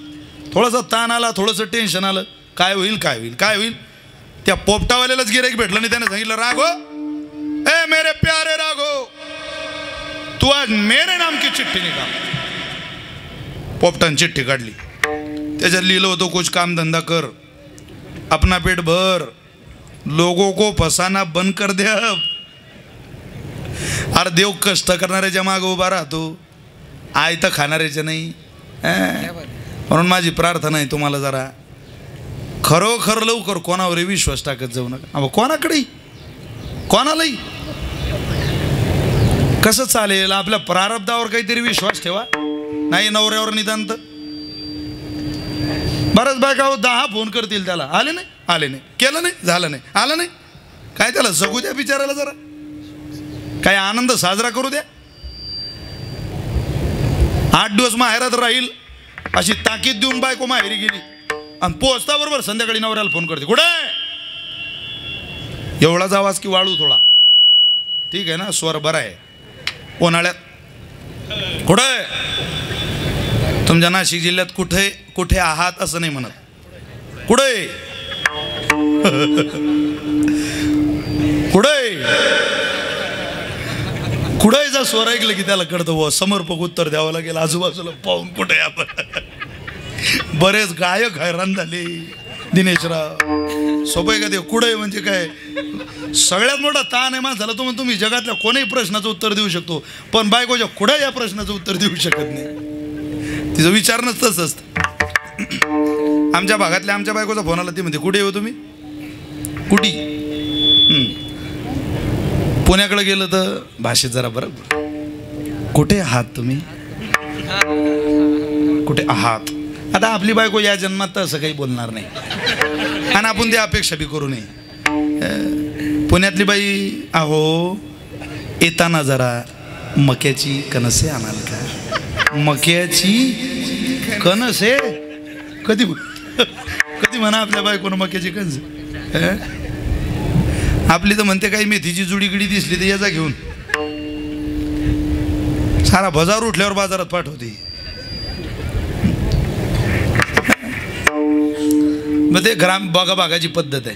थोडंसं ताण आला, थोडंसं टेन्शन आलं, काय होईल काय होईल काय होईल. त्या पोपटावाल्यालाच गिऱ्हाईक भेटलं नाही, त्याने सांगितलं राघो, ए मेरे प्यारे राघो, तू आज मेरे नाम की चिट्ठी निकाल. पोपटाने चिठ्ठी काढली, त्याच्यात लिहिलं होतं कुछ काम धंदा कर, अपना पेट भर, लोगों को फसाना बंद कर दे. अरे देव कष्ट करणाऱ्याच्या मागे उभा राहतो, आयतं खाणाऱ्याच्या नाही. म्हणून माझी प्रार्थना आहे तुम्हाला, जरा खरोखर लवकर कोणावरही विश्वास टाकत जाऊ नका. अहो कोणाकडेही कोणालाही कसं चालेल? आपल्या प्रारब्धावर काहीतरी विश्वास ठेवा. नाही नवऱ्यावर निदांत बरंच बायका 10 फोन करतील त्याला, आले नाही आले नाही, केलं नाही झालं नाही, आलं नाही, काय त्याला जगू द्या बिचारायला, जरा काय आनंद साजरा करू द्या. 8 दिवस माहेरात राहील अशी ताकीद देऊन बायको माहेरी गेली, आणि पोहोचता बरोबर संध्याकाळी नवऱ्याला फोन करते, कुठे एवढाच आवाज की वाळू थोडा, ठीक आहे ना, स्वर बरा आहे. उन्हाळ्यात कुठे तुमच्या नाशिक जिल्ह्यात कुठे कुठे आहात असं नाही म्हणत, कुठे कुठे कुठेचा स्वर ऐकलं की त्याला कळतं व समर्पक उत्तर द्यावं लागेल, आजूबाजूला पाहून कुठे आपण. बरेच गायक हैराण झाले, दिनेशराव सोपं आहे का ते? कुठे म्हणजे काय? सगळ्यात मोठा ताण आहे माणसाला. तुम्ही जगातल्या कोणत्याही प्रश्नाचं उत्तर देऊ शकतो, पण बायकोच्या कुठे या प्रश्नाचं उत्तर देऊ शकत नाही. तिचं विचार नसतंच असतं. आमच्या भागातल्या आमच्या बायकोचा फोन आला, ती म्हणते कुठे येऊ तुम्ही? कुठी? पुण्याकडे गेलं तर भाषेत जरा बरं, कुठे आहात तुम्ही? कुठे आहात? आता आपली बायको या जन्मात तर असं काही बोलणार नाही, आणि आपण ती अपेक्षा बी करू नये. पुण्यातली बाई, अहो येताना जरा मक्याची कणसे आणाल का? मक्याची कणसे? कधी कधी म्हणा आपल्या बायकोनं मक्याची कणस? आपली तर म्हणते काही मेथीची जुडी गिडी दिसली तर याचा घेऊन सारा बाजार उठल्यावर बाजारात पाठवते. मग ते भागाची पद्धत आहे.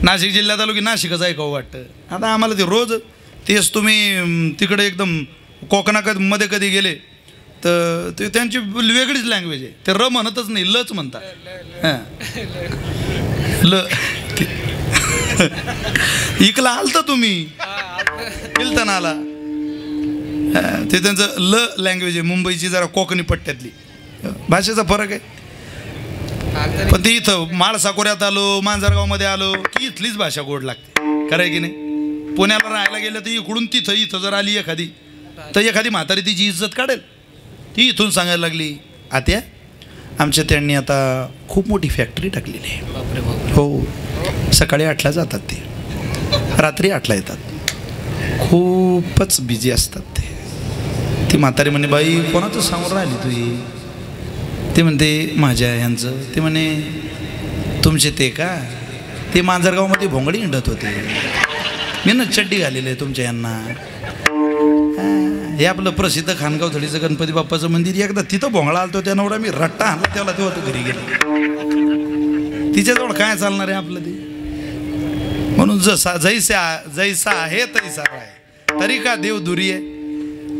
नाशिक जिल्ह्यात आलो की नाशिकच ऐकावं वाटतं. आता आम्हाला ते रोज तेच, तुम्ही तिकडे एकदम कोकणामध्ये कधी गेले तर ते त्यांची वेगळीच लँग्वेज आहे. ते र म्हणतच नाही, लच म्हणतात. हां ल इकला आलता तुम्ही, इलताना आला, ते त्यांचं ल लँग्वेज आहे. मुंबईची जरा कोकणी पट्ट्यातली भाषेचा फरक आहे. पण ते इथं माळसाकोऱ्यात आलो, मांजरगावमध्ये आलो की इथलीच भाषा गोड लागते, खरं आहे की नाही? पुण्याला राहायला गेलं तर इकडून इथं जर आली एखादी तर एखादी म्हातारी तिची इज्जत काढेल. ती इथून सांगायला लागली, आत्या आमच्या त्यांनी आता खूप मोठी फॅक्टरी टाकलेली आहे. हो, सकाळी 8ला जातात ते, रात्री 8ला येतात. खूपच बिझी असतात ते. ती म्हातारी म्हणे, बाई कोणाचं सांगून राहिली तुझी? ते म्हणते माझ्या ह्यांचं. ते म्हणे तुमचे ते का? ते मांजरगावमध्ये भोंगडी हिंडत होते, मी ना चड्डी घालेली आहे तुमच्या यांना. हे आपलं प्रसिद्ध खानगाव थडीचं गणपती बाप्पाचं मंदिर. एकदा तिथं भोंगळा आलतो त्या नवरा मी रट्टा आणला तेव्हा तो घरी गेला. तिच्याजवळ काय चालणार आहे आपलं ते? म्हणून जैसा आहे तैसा आहे. तरी का देव दुरी आहे?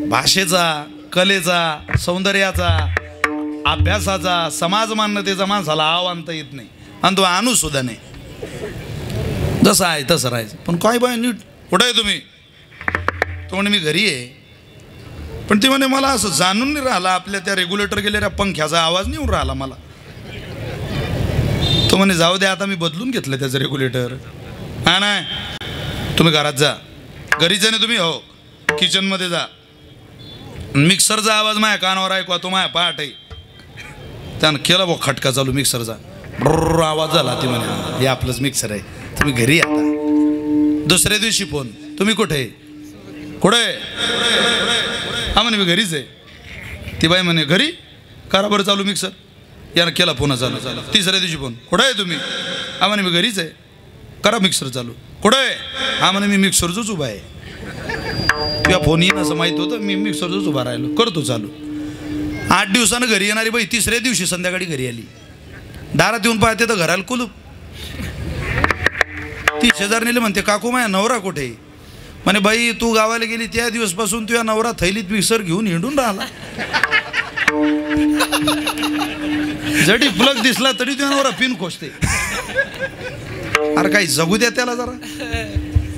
भाषेचा, कलेचा, सौंदर्याचा, अभ्यासाचा, समाज मान्यतेचा माणसाला आणता येत नाही आणि तो आणू सुद्धा नाही. जसं आहे तसं राहायचं. पण काय बाय नीट कुठं आहे तुम्ही? तो म्हणे मी घरी आहे. पण ती म्हणे मला असं जाणून नाही राहिला, आपल्या त्या रेग्युलेटर गेलेल्या पंख्याचा आवाज नाही येऊन राहिला मला. तो म्हणे जाऊ द्या, आता मी बदलून घेतलं त्याचं रेग्युलेटर. हा नाही, तुम्ही घरात जा. घरीच नाही तुम्ही? हो. किचनमध्ये जा. मिक्सरचा आवाज माझ्या कानावर ऐकवा, तो माझ्या पाठ आहे. त्यानं केला बघ खटका चालू मिक्सरचा, आवाज झाला. ती म्हणे हे आपलंच मिक्सर आहे, तुम्ही घरी आता. दुसऱ्या दिवशी फोन, तुम्ही कुठे? कुठे? हा म्हणे मी घरीच आहे. ती बाई म्हणे घरी? करा बरं चालू मिक्सर. यानं केला फोन चालू. तिसऱ्या दिवशी फोन, कुठे आहे तुम्ही? हा म्हणे मी घरीच आहे. करा मिक्सर चालू. कुठे आहे? हा म्हणे मी मिक्सरचंच उभा आहे. तुझ्या फोन येईन असं माहीत होतं, मी मिक्सरचंच उभा राहिलो, करतो चालू. 8 दिवसानं घरी येणारी बाई तिसऱ्या दिवशी संध्याकाळी घरी आली. दारात येऊन पाहते तर घराला कुलूप. ती शेजारणीला म्हणते काकू माझ्या नवरा कुठे? म्हणे बाई तू गावाला गेली त्या दिवसपासून तुझ्या नवरा थैलीत मिक्सर घेऊन हिंडून राहिला. जडी प्लग दिसला तरी तुझ्या नवरा पिन खोसते. अरे काही जगू द्या त्याला,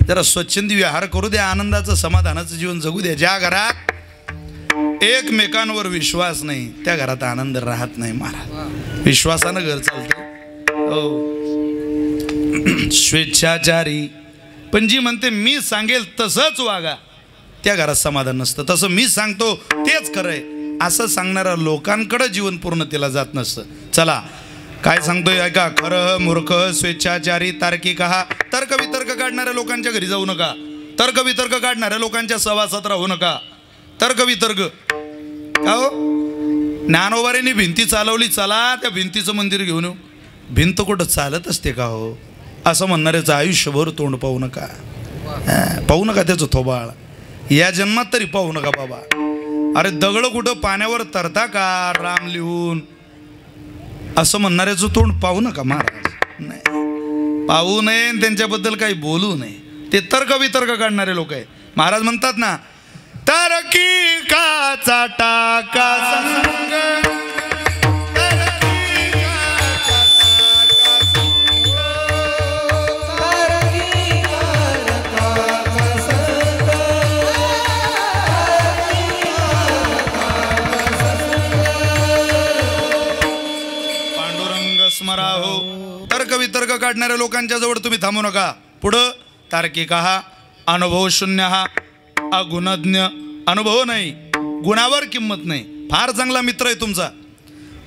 जरा स्वच्छंदी विहार करू द्या, आनंदाचं समाधानाचं जीवन जगू द्या. ज्या घरात एकमेकांवर विश्वास नाही त्या घरात आनंद राहत नाही महाराज. विश्वासानं घर चालतं. हो. स्वेच्छाचारी पण जी म्हणते मी सांगेल तसंच वागा, त्या घरात समाधान नसतं. तसं मी सांगतो तेच खरंय असं सांगणाऱ्या लोकांकडे जीवन पूर्णतेला जात नसतं. चला काय सांगतोय ऐका. खरं, मूर्ख, स्वेच्छाचारी, तार्किक. तर्क वितर्क काढणाऱ्या लोकांच्या घरी जाऊ नका. तर्क वितर्क काढणाऱ्या लोकांच्या सहवासात राहू नका. तर्क वितर्क का हो? ज्ञानोबारीने भिंती चालवली, चला त्या भिंतीचं मंदिर घेऊन येऊ. भिंत कुठं चालत असते का हो? असं म्हणणाऱ्याचं आयुष्यभर तोंड पाहू नका. पाहू नका त्याचं थोबाळ. या जन्मात तरी पाहू नका बाबा. अरे दगड कुठं पाण्यावर तरता का राम लिहून? असं म्हणणाऱ्याचं तोंड पाहू नका महाराज. नाही, पाहू नये, त्यांच्याबद्दल काही बोलू नये. ते तर्क वितर्क काढणारे लोक आहे. महाराज म्हणतात ना, तरकी काचा टाका संग, स्मराहो. तर्क वितर्क काढणाऱ्या लोकांच्या जवळ तुम्ही थांबू नका. पुढं तार्किक, अनुभव शून्य, अगुणज्ञ. अनुभव नाही, गुणावर किंमत नाही. फार चांगला मित्र आहे तुमचा,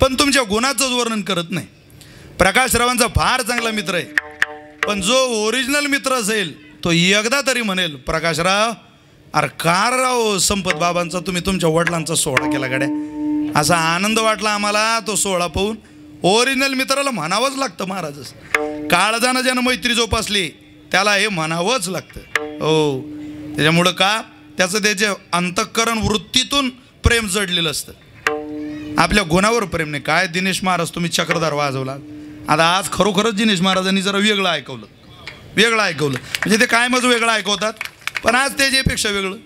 पण तुमच्या गुणाचंच वर्णन करत नाही. प्रकाशरावांचा फार चांगला मित्र आहे, पण जो ओरिजिनल मित्र असेल तो एकदा तरी म्हणेल, प्रकाशराव अरे कार राव संपत बाबांचा तुम्ही तुमच्या वडिलांचा सोहळा केला गाड्या. असा आनंद वाटला आम्हाला तो सोहळा पाहून. ओरिजिनल मित्राला म्हणावंच लागतं महाराजच. काळजानं ज्यानं मैत्री जोपासली त्याला हे म्हणावंच लागतं. हो, त्याच्यामुळं का त्याचं त्याच्या अंतःकरण वृत्तीतून प्रेम जडलेलं असतं. आपल्या गुणावर प्रेम नाही. काय दिनेश महाराज तुम्ही चक्रधार वाजवला. आता आज खरोखरच दिनेश महाराजांनी जरा वेगळं ऐकवलं. म्हणजे ते कायमच वेगळं ऐकवतात, पण आज त्याच्यापेक्षा वेगळं.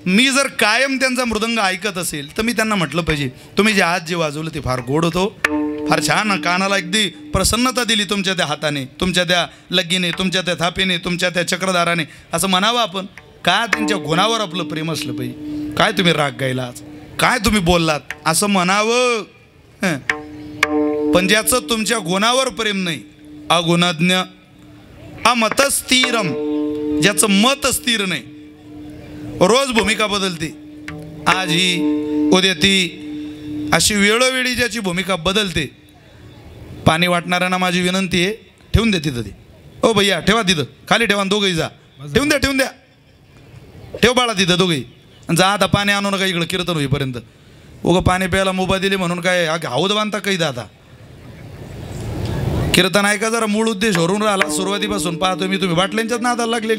मी जर कायम त्यांचा मृदंग ऐकत असेल तर मी त्यांना म्हटलं पाहिजे तुम्ही जे आज जे वाजवलं ते फार गोड होतं, फार छान, कानाला अगदी प्रसन्नता दिली तुमच्या त्या हाताने, तुमच्या त्या लग्गीने, तुमच्या त्या थापीने, तुमच्या त्या चक्रधाराने. असं म्हणावं आपण. का त्यांच्या गुणावर आपलं प्रेम असलं पाहिजे. काय तुम्ही राग गायला, काय तुम्ही बोललात असं म्हणावं. पण ज्याचं तुमच्या गुणावर प्रेम नाही, अगुणज्ञ, अमतस्थिरम, ज्याचं मत स्थिर नाही, रोज भूमिका बदलते. आज ही उद्या ती, अशी वेळोवेळी ज्याची भूमिका बदलते. पाणी वाटणाऱ्यांना माझी विनंती आहे, ठेवून दे तिथं ते. ओ भैया ठेवा तिथं, खाली ठेवा, दोघंही जा. ठेवून द्या ठेवून द्या, ठेव बाळा तिथं दोघे. जा आता पाणी आणू नका इकडं कीर्तन होईपर्यंत. उगं पाणी प्यायला मोबा दिली म्हणून काय हौद बांधता काही दादा. कीर्तन ऐका जरा, मूळ उद्देश हरून राहिला सुरुवातीपासून पाहतो मी. तुम्ही बाटल्यांच्याच नादाला लागले.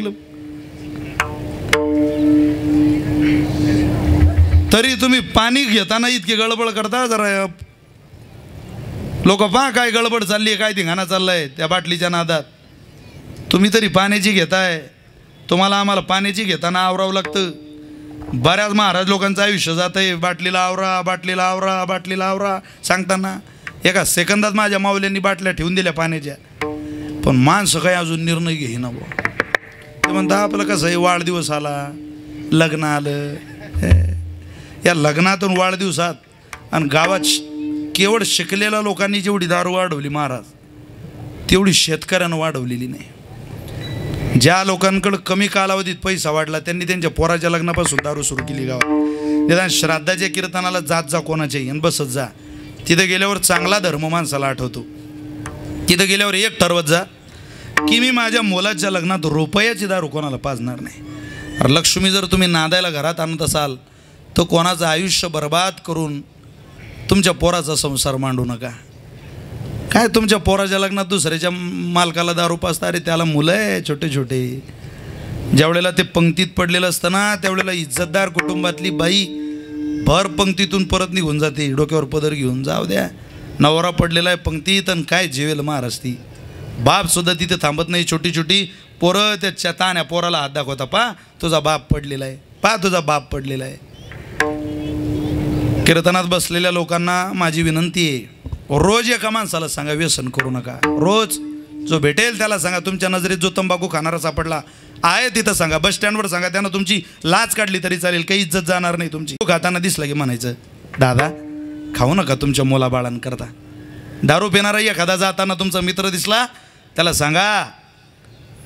तरी तुम्ही पाणी घेताना इतकी गडबड करता. जरा लोक पहा काय गडबड चालली आहे, काय धिंगाणा चाललाय त्या बाटलीच्या नादात. तुम्ही तरी पाण्याची घेताय. तुम्हाला आम्हाला पाण्याची घेताना आवरावं लागतं. बऱ्याच महाराज लोकांचं आयुष्य जात आहे बाटलीला आवरा, बाटलीला आवरा, बाटलीला आवरा सांगताना. एका सेकंदात माझ्या माऊल्यांनी बाटल्या ठेवून दिल्या पाण्याच्या. पण माणसं काही अजून निर्णय घेईना बुवा. ते म्हणता आपलं कसं आहे, वाढदिवस आला, लग्न आलं, या लग्नातून वाढदिवसात आणि गावात केवळ शिकलेल्या लोकांनी जेवढी दारू वाढवली महाराज, तेवढी शेतकऱ्यानं वाढवलेली नाही. ज्या लोकांकडं कमी कालावधीत पैसा वाढला त्यांनी त्यांच्या पोराच्या लग्नापासून दारू सुरू केली गावात. निदान श्राद्धाच्या कीर्तनाला जात जा कोणाच्याही आणि बसत जा. तिथं गेल्यावर चांगला धर्म माणसाला आठवतो. तिथं गेल्यावर एक ठरवत जा की मी माझ्या मुलाच्या लग्नात रुपयाची दारू कोणाला पाजणार नाही. लक्ष्मी जर तुम्ही नादायला घरात आणत असाल तर कोणाचं आयुष्य बर्बाद करून तुमच्या पोराचा संसार मांडू नका. काय तुमच्या पोराच्या लग्नात दुसऱ्याच्या मालकाला दारू पाजता. अरे त्याला मुलं आहे छोटे छोटे. ज्यावेळेला ते पंक्तीत पडलेलं असतं ना त्यावेळेला इज्जतदार कुटुंबातली बाई भर पंक्तीतून परत निघून जाते. डोक्यावर पदर घेऊन जाऊ द्या, नवरा पडलेला आहे पंक्तीत आणि काय जेवेल महाराज ती. बापसुद्धा तिथे थांबत नाही. छोटी छोटी पोरं त्याच्या ताण्या पोराला हात दाखवता, पा तुझा बाप पडलेला आहे, पा तुझा बाप पडलेला आहे. कीर्तनात बसलेल्या लोकांना माझी विनंती आहे, रोज एका माणसाला सांगा व्यसन करू नका. रोज जो भेटेल त्याला सांगा. तुमच्या नजरेत जो तंबाखू खाणारा सापडला आहे तिथं सांगा. बस स्टँडवर सांगा. त्यानं तुमची लाच काढली तरी चालेल, काही इज्जत जाणार नाही तुमची. खाताना दिसलं की म्हणायचं दादा खाऊ नका तुमच्या मुलाबाळांकरता. दारू पिणारा एखादा जाताना तुमचा मित्र दिसला त्याला सांगा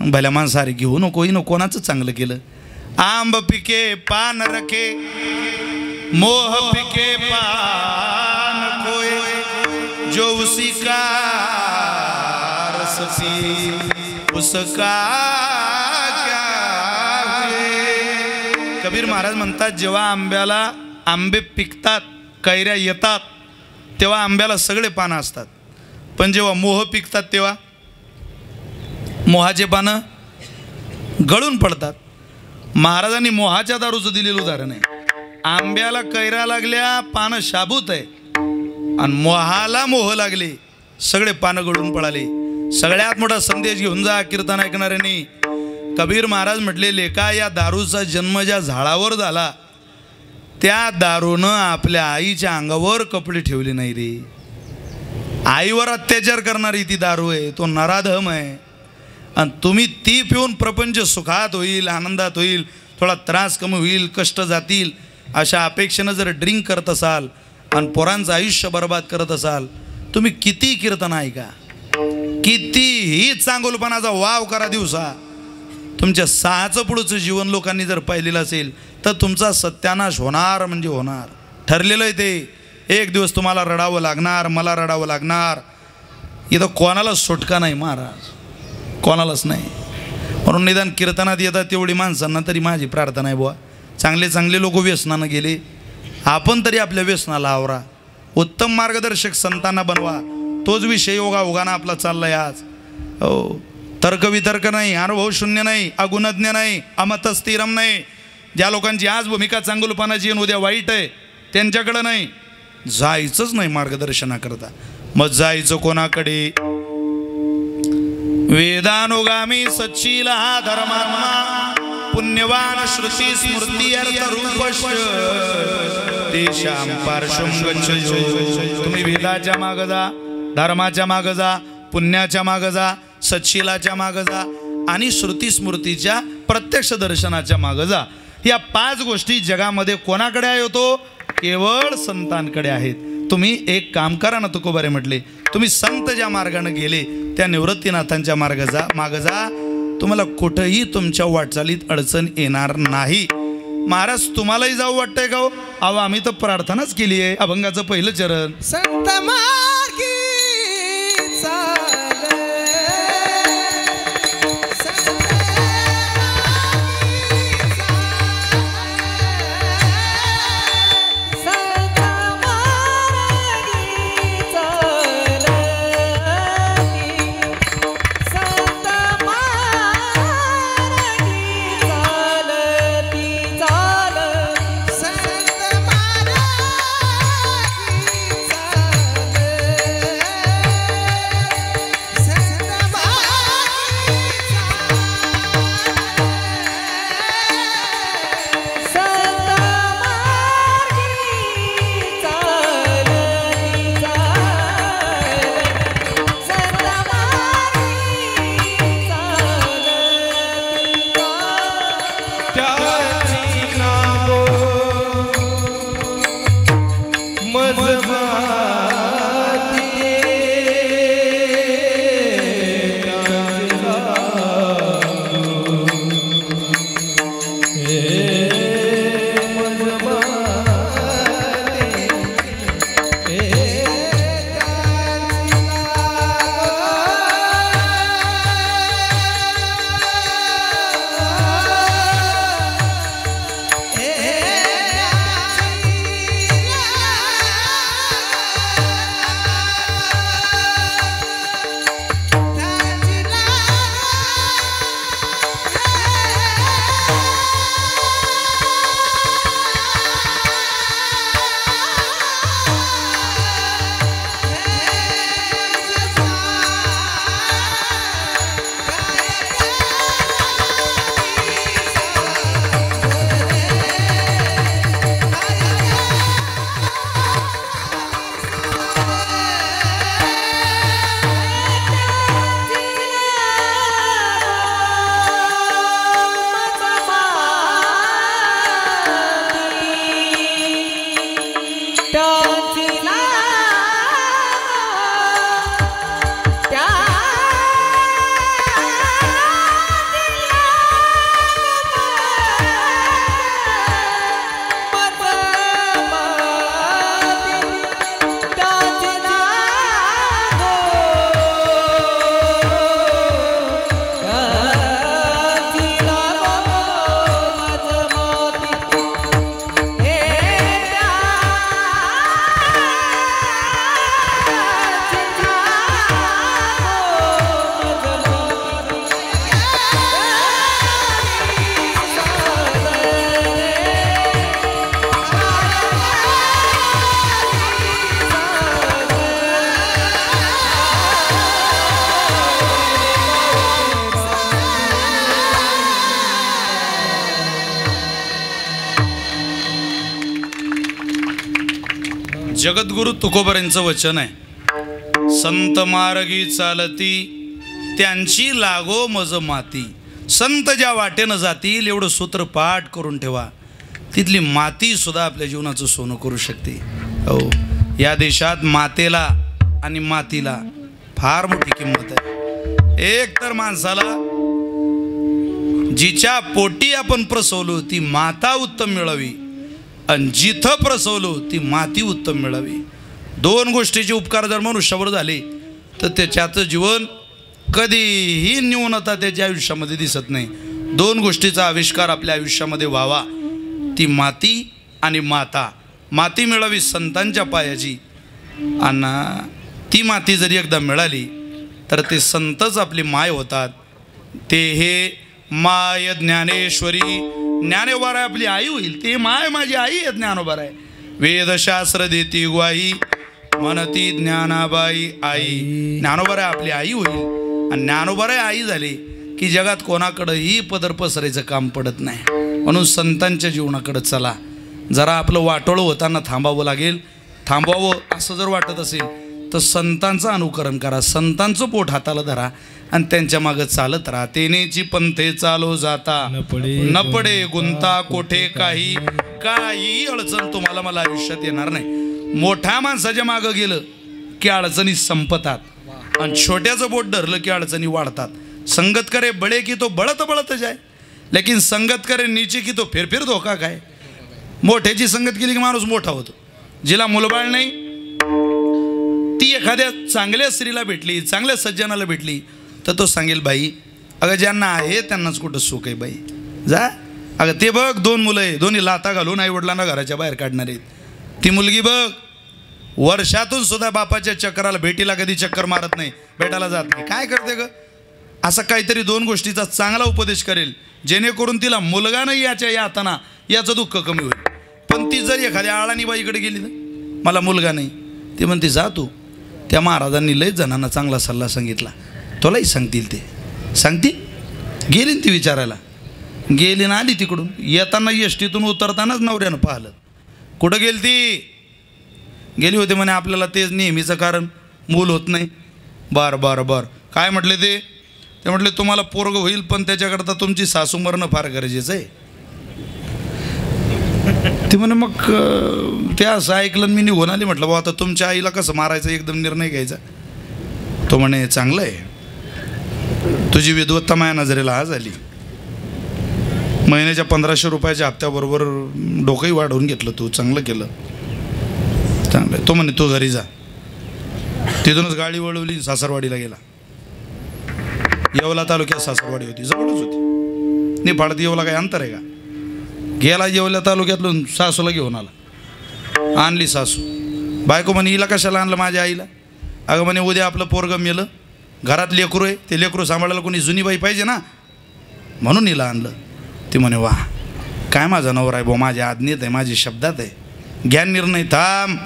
भल्या माणसारी घेऊ नको. नो कोणाचं चांगलं केलं. आंब पिके पान रखे मोह पिके पान खोए जो उसी का रस पी उसका क्या हुए. कबीर महाराज म्हणतात जेव्हा आंब्याला आंबे पिकतात, कैऱ्या येतात तेव्हा आंब्याला सगळे पानं असतात. पण जेव्हा मोह पिकतात तेव्हा मोहाचे पानं गळून पडतात. महाराजांनी मोहाच्या दारूचं दिलेलं उदाहरण आहे. आंब्याला कैऱ्या लागल्या, पानं शाबूत आहे, आणि मोहाला मोह लागले, सगळे पानं गळून पडाले. सगळ्यात मोठा संदेश घेऊन जा कीर्तन ऐकणाऱ्यांनी. कबीर महाराज म्हटले लेका या दारूचा जन्म ज्या झाडावर झाला त्या दारूनं आपल्या आईच्या अंगावर कपडे ठेवले नाही रे. आईवर अत्याचार करणारी ती दारू आहे, तो नराधम आहे. आणि तुम्ही ती पिऊन प्रपंच सुखात होईल, आनंदात होईल, थोडा त्रास कमी होईल, कष्ट जातील अशा अपेक्षेनं जर ड्रिंक करत असाल आणि पोरांचं आयुष्य बर्बाद करत असाल, तुम्ही किती कीर्तन ऐका, कितीही चांगुलपणाचा वाव करा दिवसा, तुमच्या सहाचं पुढचं जीवन लोकांनी जर पाहिलेलं असेल तर तुमचा सत्यानाश होणार म्हणजे होणार. ठरलेलं आहे ते. एक दिवस तुम्हाला रडावं लागणार, मला रडावं लागणार. इथं कोणाला सुटका नाही महाराज, कोणालाच नाही. म्हणून निदान कीर्तनात येतात तेवढी माणसांना तरी माझी प्रार्थना आहे बुवा, चांगले चांगले लोक व्यसनानं गेले, आपण तरी आपल्या व्यसनाला आवरा. उत्तम मार्गदर्शक संतांना बनवा. तोच विषय योगायोगानं आपला चाललाय आज. हो, तर्कवितर्क नाही, अनुभव शून्य नाही, अगुणज्ञ नाही, अमतस्थिरम नाही. ज्या लोकांची आज भूमिका चांगुलपणाची आणि उद्या वाईट आहे त्यांच्याकडं नाही, जायचंच नाही मार्गदर्शनाकरता. मग जायचं कोणाकडे? वेदानुगामी सच्चिल हा धर्मात्मा पुण्यवान श्रुती स्मृती अर्थ रूपश तेषां पार्श्वं गच्छेयो. तुम्ही वेदाच्या मागं जा, धर्माच्या मागं जा, पुण्याच्या मागं जा, सच्चिलाच्या मागं जा आणि श्रुती स्मृतीच्या प्रत्यक्ष दर्शनाच्या मागं जा. या 5 गोष्टी जगामध्ये कोणाकडे आहे होतो? केवळ संतांकडे आहेत. तुम्ही एक काम करा ना, तुकोबारे म्हटले, तुम्ही संत ज्या मार्गाने गेले त्या निवृत्तीनाथांच्या मागं जा. तुम्हाला कुठंही तुमच्या वाटचालीत अडचण येणार नाही. महाराज तुम्हालाही जाऊ वाटतंय का हो? अहो आम्ही तर प्रार्थनाच केली आहे. अभंगाचं पहिलं चरण संत मार्गी चाले, संत जगद्गुरु तुकोबरांचं वचन आहे, संत मार्गी चालती त्यांची लागो मज माती. संत ज्या वाटेनं जातील एवढं सूत्र पाठ करून ठेवा. तिथली माती सुद्धा आपल्या जीवनाचं सोनं करू शकते. हो, या देशात मातेला आणि मातीला फार मोठी किंमत आहे. एक तर माणसाला जिच्या पोटी आपण प्रसवलो ती माता उत्तम मिळावी आणि जिथं प्रसवलो ती माती उत्तम मिळावी. दोन गोष्टीचे उपकार जर मनुष्यावर झाले तर त्याच्याचं जीवन कधीही न्यूनता त्याच्या आयुष्यामध्ये दिसत नाही. दोन गोष्टीचा आविष्कार आपल्या आयुष्यामध्ये व्हावा, ती माती आणि माता. माती मिळावी संतांच्या पायाची आणि ती माती जरी एकदा मिळाली तर ते संतच आपली माय होतात. ते हे माय ज्ञानेश्वरी, ज्ञानोबा आहे आपली आई होईल. ते माय माझी आई आहे, ज्ञानोबा आहे. वेदशास्त्र देती ग्वाही म्हणती ज्ञानाबाई आई. ज्ञानोबा आहे आपली आई होईल आणि ज्ञानोबा आहे आई झाली की जगात कोणाकडंही पदर पसरायचं काम पडत नाही. म्हणून संतांच्या जीवनाकडं चला. जरा आपलं वाटोळं होताना थांबावं लागेल. थांबावं असं जर वाटत असेल तर संतांचं अनुकरण करा, संतांचं पोट हाताला धरा आणि त्यांच्या मागं चालत राहा. तेनेची पंथे चालो जाता न पडे गुंता कोठे काही. काही अडचण तुम्हाला मला आयुष्यात येणार नाही. मोठ्या माणसाच्या मागं गेलं की अडचणी संपतात आणि छोट्याचं बोट धरलं की अडचणी वाढतात. संगत करे बळे की तो बळत बळत जाय, लेकिन संगत करे नीचे की तो फिर धोका काय. मोठ्याची संगत केली की माणूस मोठा होतो. जिला मुलबाळ नाही ती एखाद्या चांगल्या स्त्रीला भेटली, चांगल्या सज्जनाला भेटली तर तो सांगेल, बाई अगं ज्यांना आहे त्यांनाच कुठं सुख आहे बाई, जा. अगं ते बघ दोन मुलं आहे, दोन्ही लाता घालून आई वडिलांना घराच्या बाहेर काढणार आहेत. ती मुलगी बघ वर्षातून सुद्धा बापाच्या चक्राला भेटीला कधी चक्कर मारत नाही, भेटायला जात नाही. काय करते ग? असं काहीतरी दोन गोष्टीचा चांगला उपदेश करेल जेणेकरून तिला मुलगा नाही याच्या या हाताना याचं दुःख कमी होईल. पण ती जर एखाद्या आळानी बाईकडे गेली ना, मला मुलगा नाही, ती म्हणते जा तू. त्या महाराजांनी लय जणांना चांगला सल्ला सांगितला, तुलाही सांगतील. ते सांगतील. गेली ती विचारायला, गेली ना आली तिकडून. येताना एसटीतून उतरतानाच नवऱ्यानं पाहिलं. कुठं गेली ती? गेली होते म्हणे आपल्याला तेच नेहमीचं कारण, मूल होत नाही. बर काय म्हटले ते? म्हटले तुम्हाला पोरग होईल पण त्याच्याकरता तुमची सासू मरणं फार गरजेचं आहे. ते म्हणे मग ते असं ऐकलं मी निघून आली. म्हटलं बाबा आता तुमच्या आईला कसं मारायचं एकदम निर्णय घ्यायचा. तो म्हणे चांगलं आहे, तुझी विद्वत्ता माझ्या नजरेला आज आली. महिन्याच्या 1500 रुपयाच्या हप्त्याबरोबर डोकंही वाढवून घेतलं तू, चांगलं केलं, चांगलं आहे. तो म्हणे तू घरी जा. तिथूनच गाडी वळवली, सासरवाडीला गेला. येवला तालुक्यात सासरवाडी होती, जवळच होती. निफाडात येवला काही अंतर आहे का? गेला येवला तालुक्यातून सासूला घेऊन आला. आणली सासू. बायको म्हणे हिला कशाला आणलं माझ्या आईला? अगं म्हणे उद्या आपलं पोरगं मेलं, घरात लेकरू आहे, ते लेकरू सांभाळायला कोणी जुनी बाई पाहिजे ना, म्हणून हिला आणलं. ती म्हणे वा काय माझा नवरा आहे भाऊ, माझ्या आज्ञेत आहे, माझी शब्दात आहे. ज्ञान निर्णय थांब.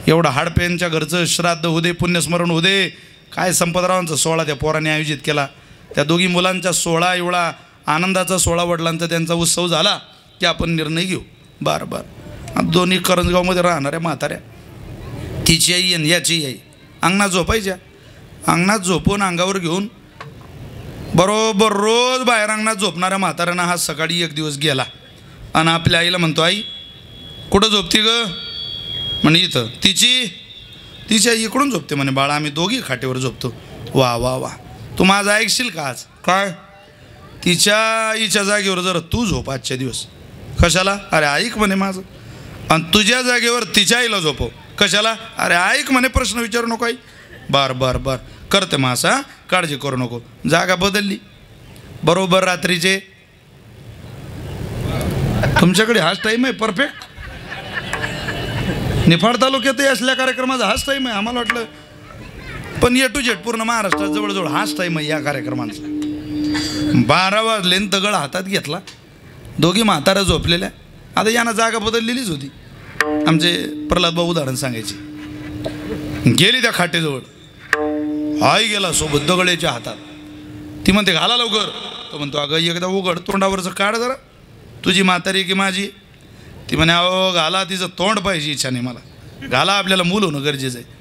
एवढं हाडपेंच्या घरचं श्राद्ध होऊ दे, पुण्यस्मरण होऊ दे. काय संपतरावांचा सोहळा त्या पोराने आयोजित केला. त्या दोघी मुलांचा सोहळा, एवढा आनंदाचा सोहळा, वडिलांचा त्यांचा उत्सव झाला की आपण निर्णय घेऊ. बरं दोन्ही करंजगावमध्ये राहणाऱ्या म्हाताऱ्या, तिची आई आणि याची आई अंगणात झोपायच्या. अंगणात झोपून अंगावर घेऊन बरोबर रोज बाहेर अंगणात झोपणाऱ्या म्हाताऱ्यांना हा सकाळी एक दिवस गेला आणि आपल्या आईला म्हणतो, आई कुठं झोपती ग? म्हणे इथं. तिची आई इकडून झोपते म्हणे, बाळा आम्ही दोघी खाटेवर झोपतो. वा वा वा, तू माझं ऐकशील का आज? काय? तिच्या आईच्या जागेवर जर तू झोप आजच्या दिवस. कशाला? अरे ऐक म्हणे माझं. आणि तुझ्या जागेवर तिच्या आईला झोपव. कशाला? अरे ऐक म्हणे, प्रश्न विचारू नको आई. बर करते मास, हां काळजी करू नको. जागा बदलली. बरोबर रात्रीचे तुमच्याकडे हाच टाईम आहे परफेक्ट. निफाड तालुक्यातही असल्या कार्यक्रमाचा हाच टाईम आहे. आम्हाला वाटलं पण A to Z पूर्ण महाराष्ट्रात जवळजवळ हाच टाईम आहे या कार्यक्रमांचा. 12 वाजले दगड हातात घेतला. दोघी म्हाताऱ्या झोपलेल्या. आता यानं जागा बदललेलीच होती. आमचे प्रल्हाद भाऊ उदाहरण सांगायचे. गेली त्या खाटेजवळ, आई गेला सोबत दगडेच्या हातात. ती म्हणते घाला लवकर. तो म्हणतो अगं एकदा उघड, तोंडावरचं काढ जरा, तुझी म्हातारी की माझी? ती म्हणे अहो घाला, तिचं तोंड पाहिजे इच्छा नाही मला. घाला आपल्याला मूल होणं गरजेचं आहे.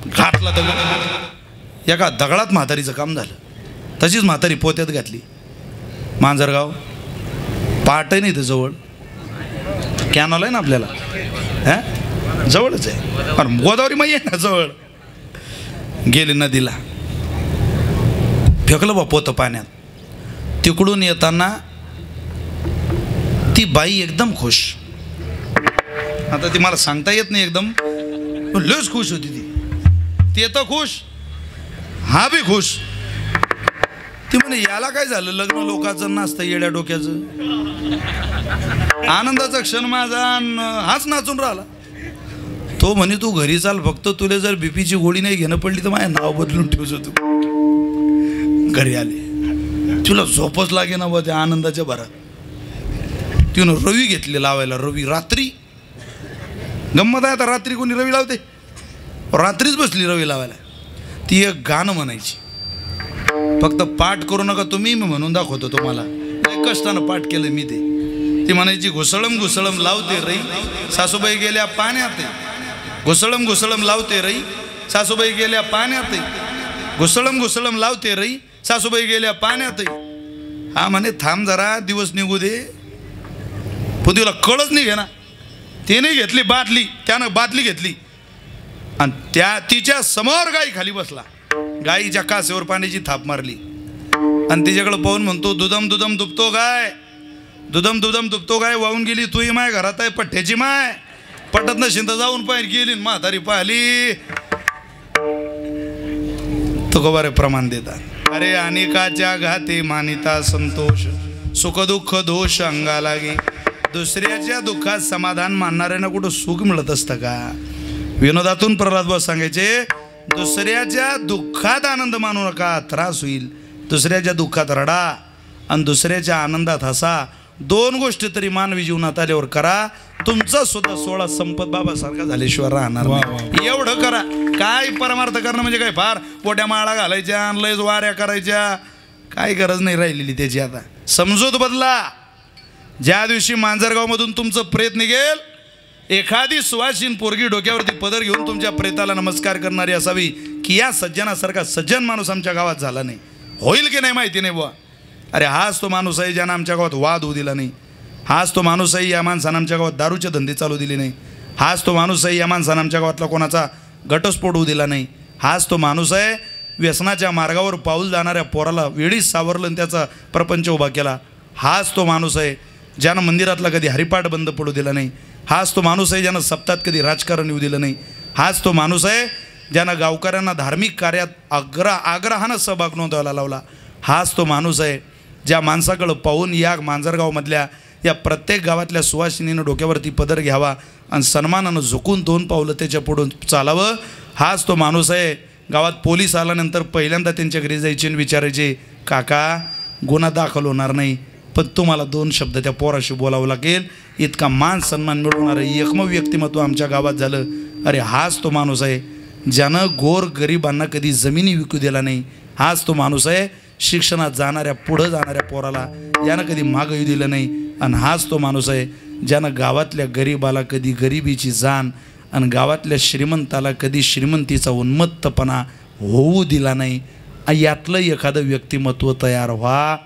घातला दगड, एका दगडात म्हातारीचं काम झालं. तशीच म्हातारी पोत्यात घातली. मांजरगाव पाट आहे नाही तर जवळ कॅनॉल आहे ना आपल्याला, हां जवळच आहे, पण गोदावरी माई आहे ना जवळ. गेली नदीला, फेकलं बा पोतं पाण्यात. तिकडून येताना ती बाई एकदम खुश. आता ती मला सांगता येत नाही एकदम, पण लयच खुश होती ती. ती तर खुश, हा बी खुश. ती म्हणे याला काय झालं, लग्न लोकांचं नसतं येड्या डोक्याचं. आनंदाचा क्षण माझा हाच नाचून राहिला. तो म्हणे तू घरी चाल, फक्त तुला जर बीपीची गोळी नाही घेणं पडली तर माझ्या नाव बदलून ठेवतो तू. घरी आले, तुला झोपच लागे ना बा त्या आनंदाच्या भरात. तिनं रवी घेतली लावायला. रवी रात्री गंमत आहे. आता रात्री कोणी रवी लावते, रात्रीच बसली रवी लावायला. ती एक गाणं म्हणायची, फक्त पाठ करू नका तुम्ही, मी म्हणून दाखवतो तुम्हाला. लय कष्टानं पाठ केलं मी ते. ती म्हणायची घुसळम घुसळम लावते रई, सासूबाई गेल्या पाण्यात. घुसळम घुसळम लावते रई, सासूबाई गेल्या पाण्यात. घुसळम घुसळम लावते रई, सासूबाई गेल्या पाण्यात. हा म्हणे थांब जरा, दिवस निघू दे. पण तिला कळच नाही घे ना. तिने घेतली बादली, त्यानं बादली घेतली आणि त्या तिच्या समोर गाई खाली बसला. गाईच्या कासेवर पाण्याची थाप मारली आणि तिच्याकडे पाहून म्हणतो दुधम दुधम दुबतो गाय, दुधम दुधम दुबतो गाय. वाहून गेली तुही माय, घरात आहे पठ्ठ्याची माय. पटत नशील तर जाऊन पाहिजे. गेली म्हातारी पाहिली. तुकोबारे प्रमाण देतात, अरे अनेकाच्या घाते मानिता संतोष, सुख दुःख दोष अंगा लागे. दुसऱ्याच्या दुःखात समाधान मानणाऱ्यांना कुठं सुख मिळत असतं का? विनोदातून प्रल्हाद भाऊ सांगायचे, दुसऱ्याच्या दुःखात आनंद मानू नका, त्रास होईल. दुसऱ्याच्या दुःखात रडा आणि दुसऱ्याच्या आनंदात हसा. दोन गोष्टी तरी मानवी जीवनात आल्यावर करा. तुमचा सुद्धा सोळा संपत बाबासारखा झाल्याशिवाय राहणार नाही. एवढं करा. काय परमार्थ करणं म्हणजे काय फार पोट्या माळा घालायच्या, लयच वाऱ्या करायच्या, काय गरज नाही राहिलेली त्याची. आता समजूत बदला. ज्या दिवशी मांजरगावमधून तुमचं प्रेत निघेल, एखादी सुवासीन पोरगी डोक्यावरती पदर घेऊन तुमच्या प्रेताला नमस्कार करणारी असावी, की या सज्जनासारखा सज्जन माणूस आमच्या गावात झाला नाही. होईल की नाही माहिती नाही बुवा. अरे हाच तो माणूस आहे ज्यानं आमच्या गावात वाद होऊ दिला नाही. हाच तो माणूस आहे या माणसानं आमच्या गावात दारूचे धंदे चालू दिले नाही. हाच तो माणूस आहे या माणसानं आमच्या गावातला कोणाचा घटस्फोट होऊ दिला नाही. हाच तो माणूस आहे व्यसनाच्या मार्गावर पाऊल जाणाऱ्या पोराला वेळीच सावरलं आणि त्याचा प्रपंच उभा केला. हाच तो माणूस आहे ज्यानं मंदिरातला कधी हरिपाठ बंद पडू दिला नाही. हाच तो माणूस आहे ज्यानं सप्तात कधी राजकारण येऊ दिलं नाही. हाच तो माणूस आहे ज्यानं गावकऱ्यांना धार्मिक कार्यात आग्रहानं सहभाग नोंदवायला लावला. हाच तो माणूस आहे ज्या माणसाकडं पाहून या मांजरगावमधल्या या प्रत्येक गावातल्या सुवासिनीनं डोक्यावरती पदर घ्यावा आणि सन्मानानं झुकून 2 पावलं त्याच्या पुढून चालावं. हाच तो माणूस आहे गावात पोलीस आल्यानंतर पहिल्यांदा त्यांच्या घरी जायचे आणि विचारायचे, काका गुन्हा दाखल होणार नाही, पण तुम्हाला 2 शब्द त्या पोराशी बोलावं लागेल. इतका मान सन्मान मिळवणारं एकमेव व्यक्तिमत्व आमच्या गावात झालं. अरे हाच तो माणूस आहे ज्यानं गोर गरिबांना कधी जमिनी विकू दिला नाही. हाच तो माणूस आहे शिक्षणात जाणाऱ्या पुढं जाणाऱ्या पोराला यानं कधी मागं येऊ दिलं नाही. आणि हाच तो माणूस आहे ज्यानं गावातल्या गरिबाला कधी गरिबीची जाण आणि गावातल्या श्रीमंताला कधी श्रीमंतीचा उन्मत्तपणा होऊ दिला नाही. यातलं एखादं व्यक्तिमत्व तयार व्हा,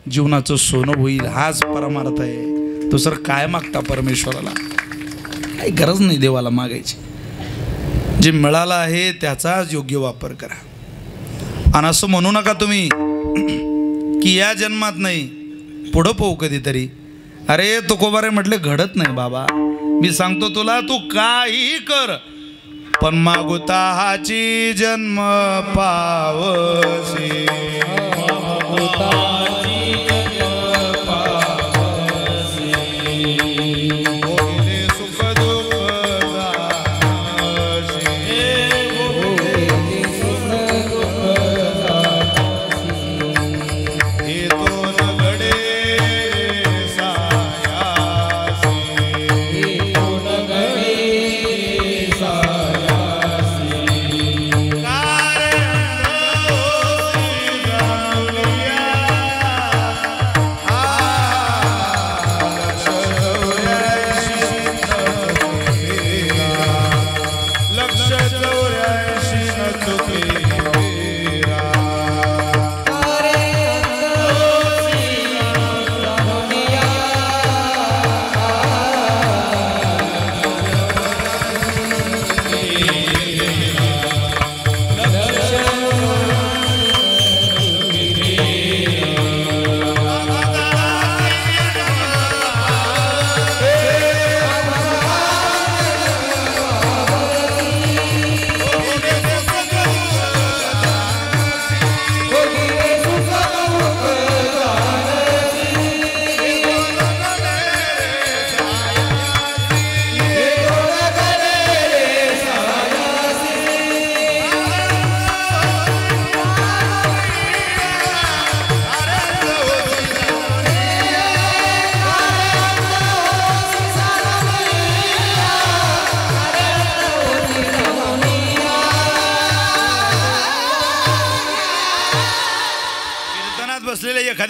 जीवनाचं सोनं होईल. हाच परमार्थ आहे. दुसरं काय मागता परमेश्वराला? काही गरज नाही देवाला मागायची. जे मिळालं आहे त्याचाच योग्य वापर करा. आणि असं म्हणू नका तुम्ही की या जन्मात नाही, पुढं पाहू कधीतरी. अरे तुकोबारे म्हटले घडत नाही बाबा. मी सांगतो तुला, तू काही कर पण मागुता हाची जन्म पावसी.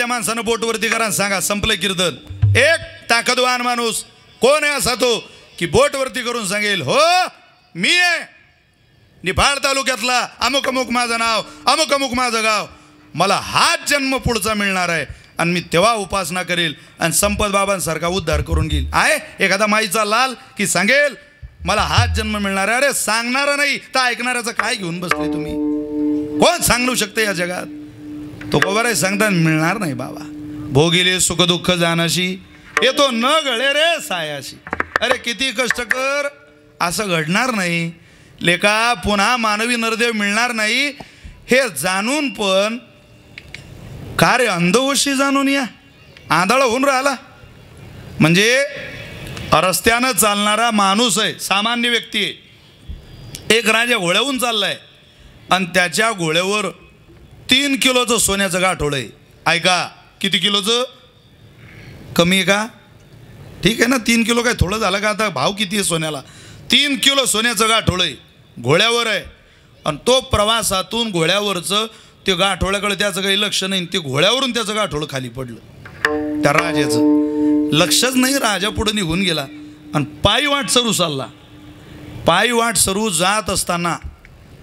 एखाद्या माणसानं बोटवरती करा सांगा संपलं कीर्तन. एक ताकदवान माणूस कोण आहे असा तो की बोटवरती करून सांगेल हो मी आहे निफाड तालुक्यातला अमुक अमुक माझं नाव अमुक अमुक माझं गाव मला हाच जन्म पुढचा मिळणार आहे आणि मी तेव्हा उपासना करेल आणि संपत बाबांसारखा उद्धार करून घेईल. आहे एखादा माईचा लाल की सांगेल मला हाच जन्म मिळणार आहे. अरे सांगणारा नाही तर ऐकणाऱ्याचं काय घेऊन बसले तुम्ही. कोण सांगू शकते या जगात. तो खबर आहे सांगता मिळणार नाही बाबा. भोगिले सुख दुःख जाणाशी येतो न गळे रे सायाशी. अरे किती कष्ट कर असं घडणार नाही लेका. पुन्हा मानवी नरदेव मिळणार नाही हे जाणून पण का रे अंधवशी जाणून या आंधळा होऊन राहिला. म्हणजे रस्त्यानं चालणारा माणूस आहे सामान्य व्यक्ती आहे. एक राजा घोड्याहून चाललाय आणि त्याच्या घोड्यावर 3 किलोचं सोन्याचं गाठोडं आहे. ऐका किती किलोचं कमी आहे का. ठीक आहे ना 3 किलो काय थोडं झालं का. आता भाव किती आहे सोन्याला. 3 किलो सोन्याचं गाठोडं आहे घोड्यावर आहे आणि तो प्रवासातून घोड्यावरचं ते गाठोड्याकडे त्याचं काही लक्ष नाही. ते घोड्यावरून त्याचं गाठोडं खाली पडलं. त्या राजाचं लक्षच नाही. राजा पुढे निघून गेला आणि पायी वाट सरू चालला. पायी वाट सरू जात असताना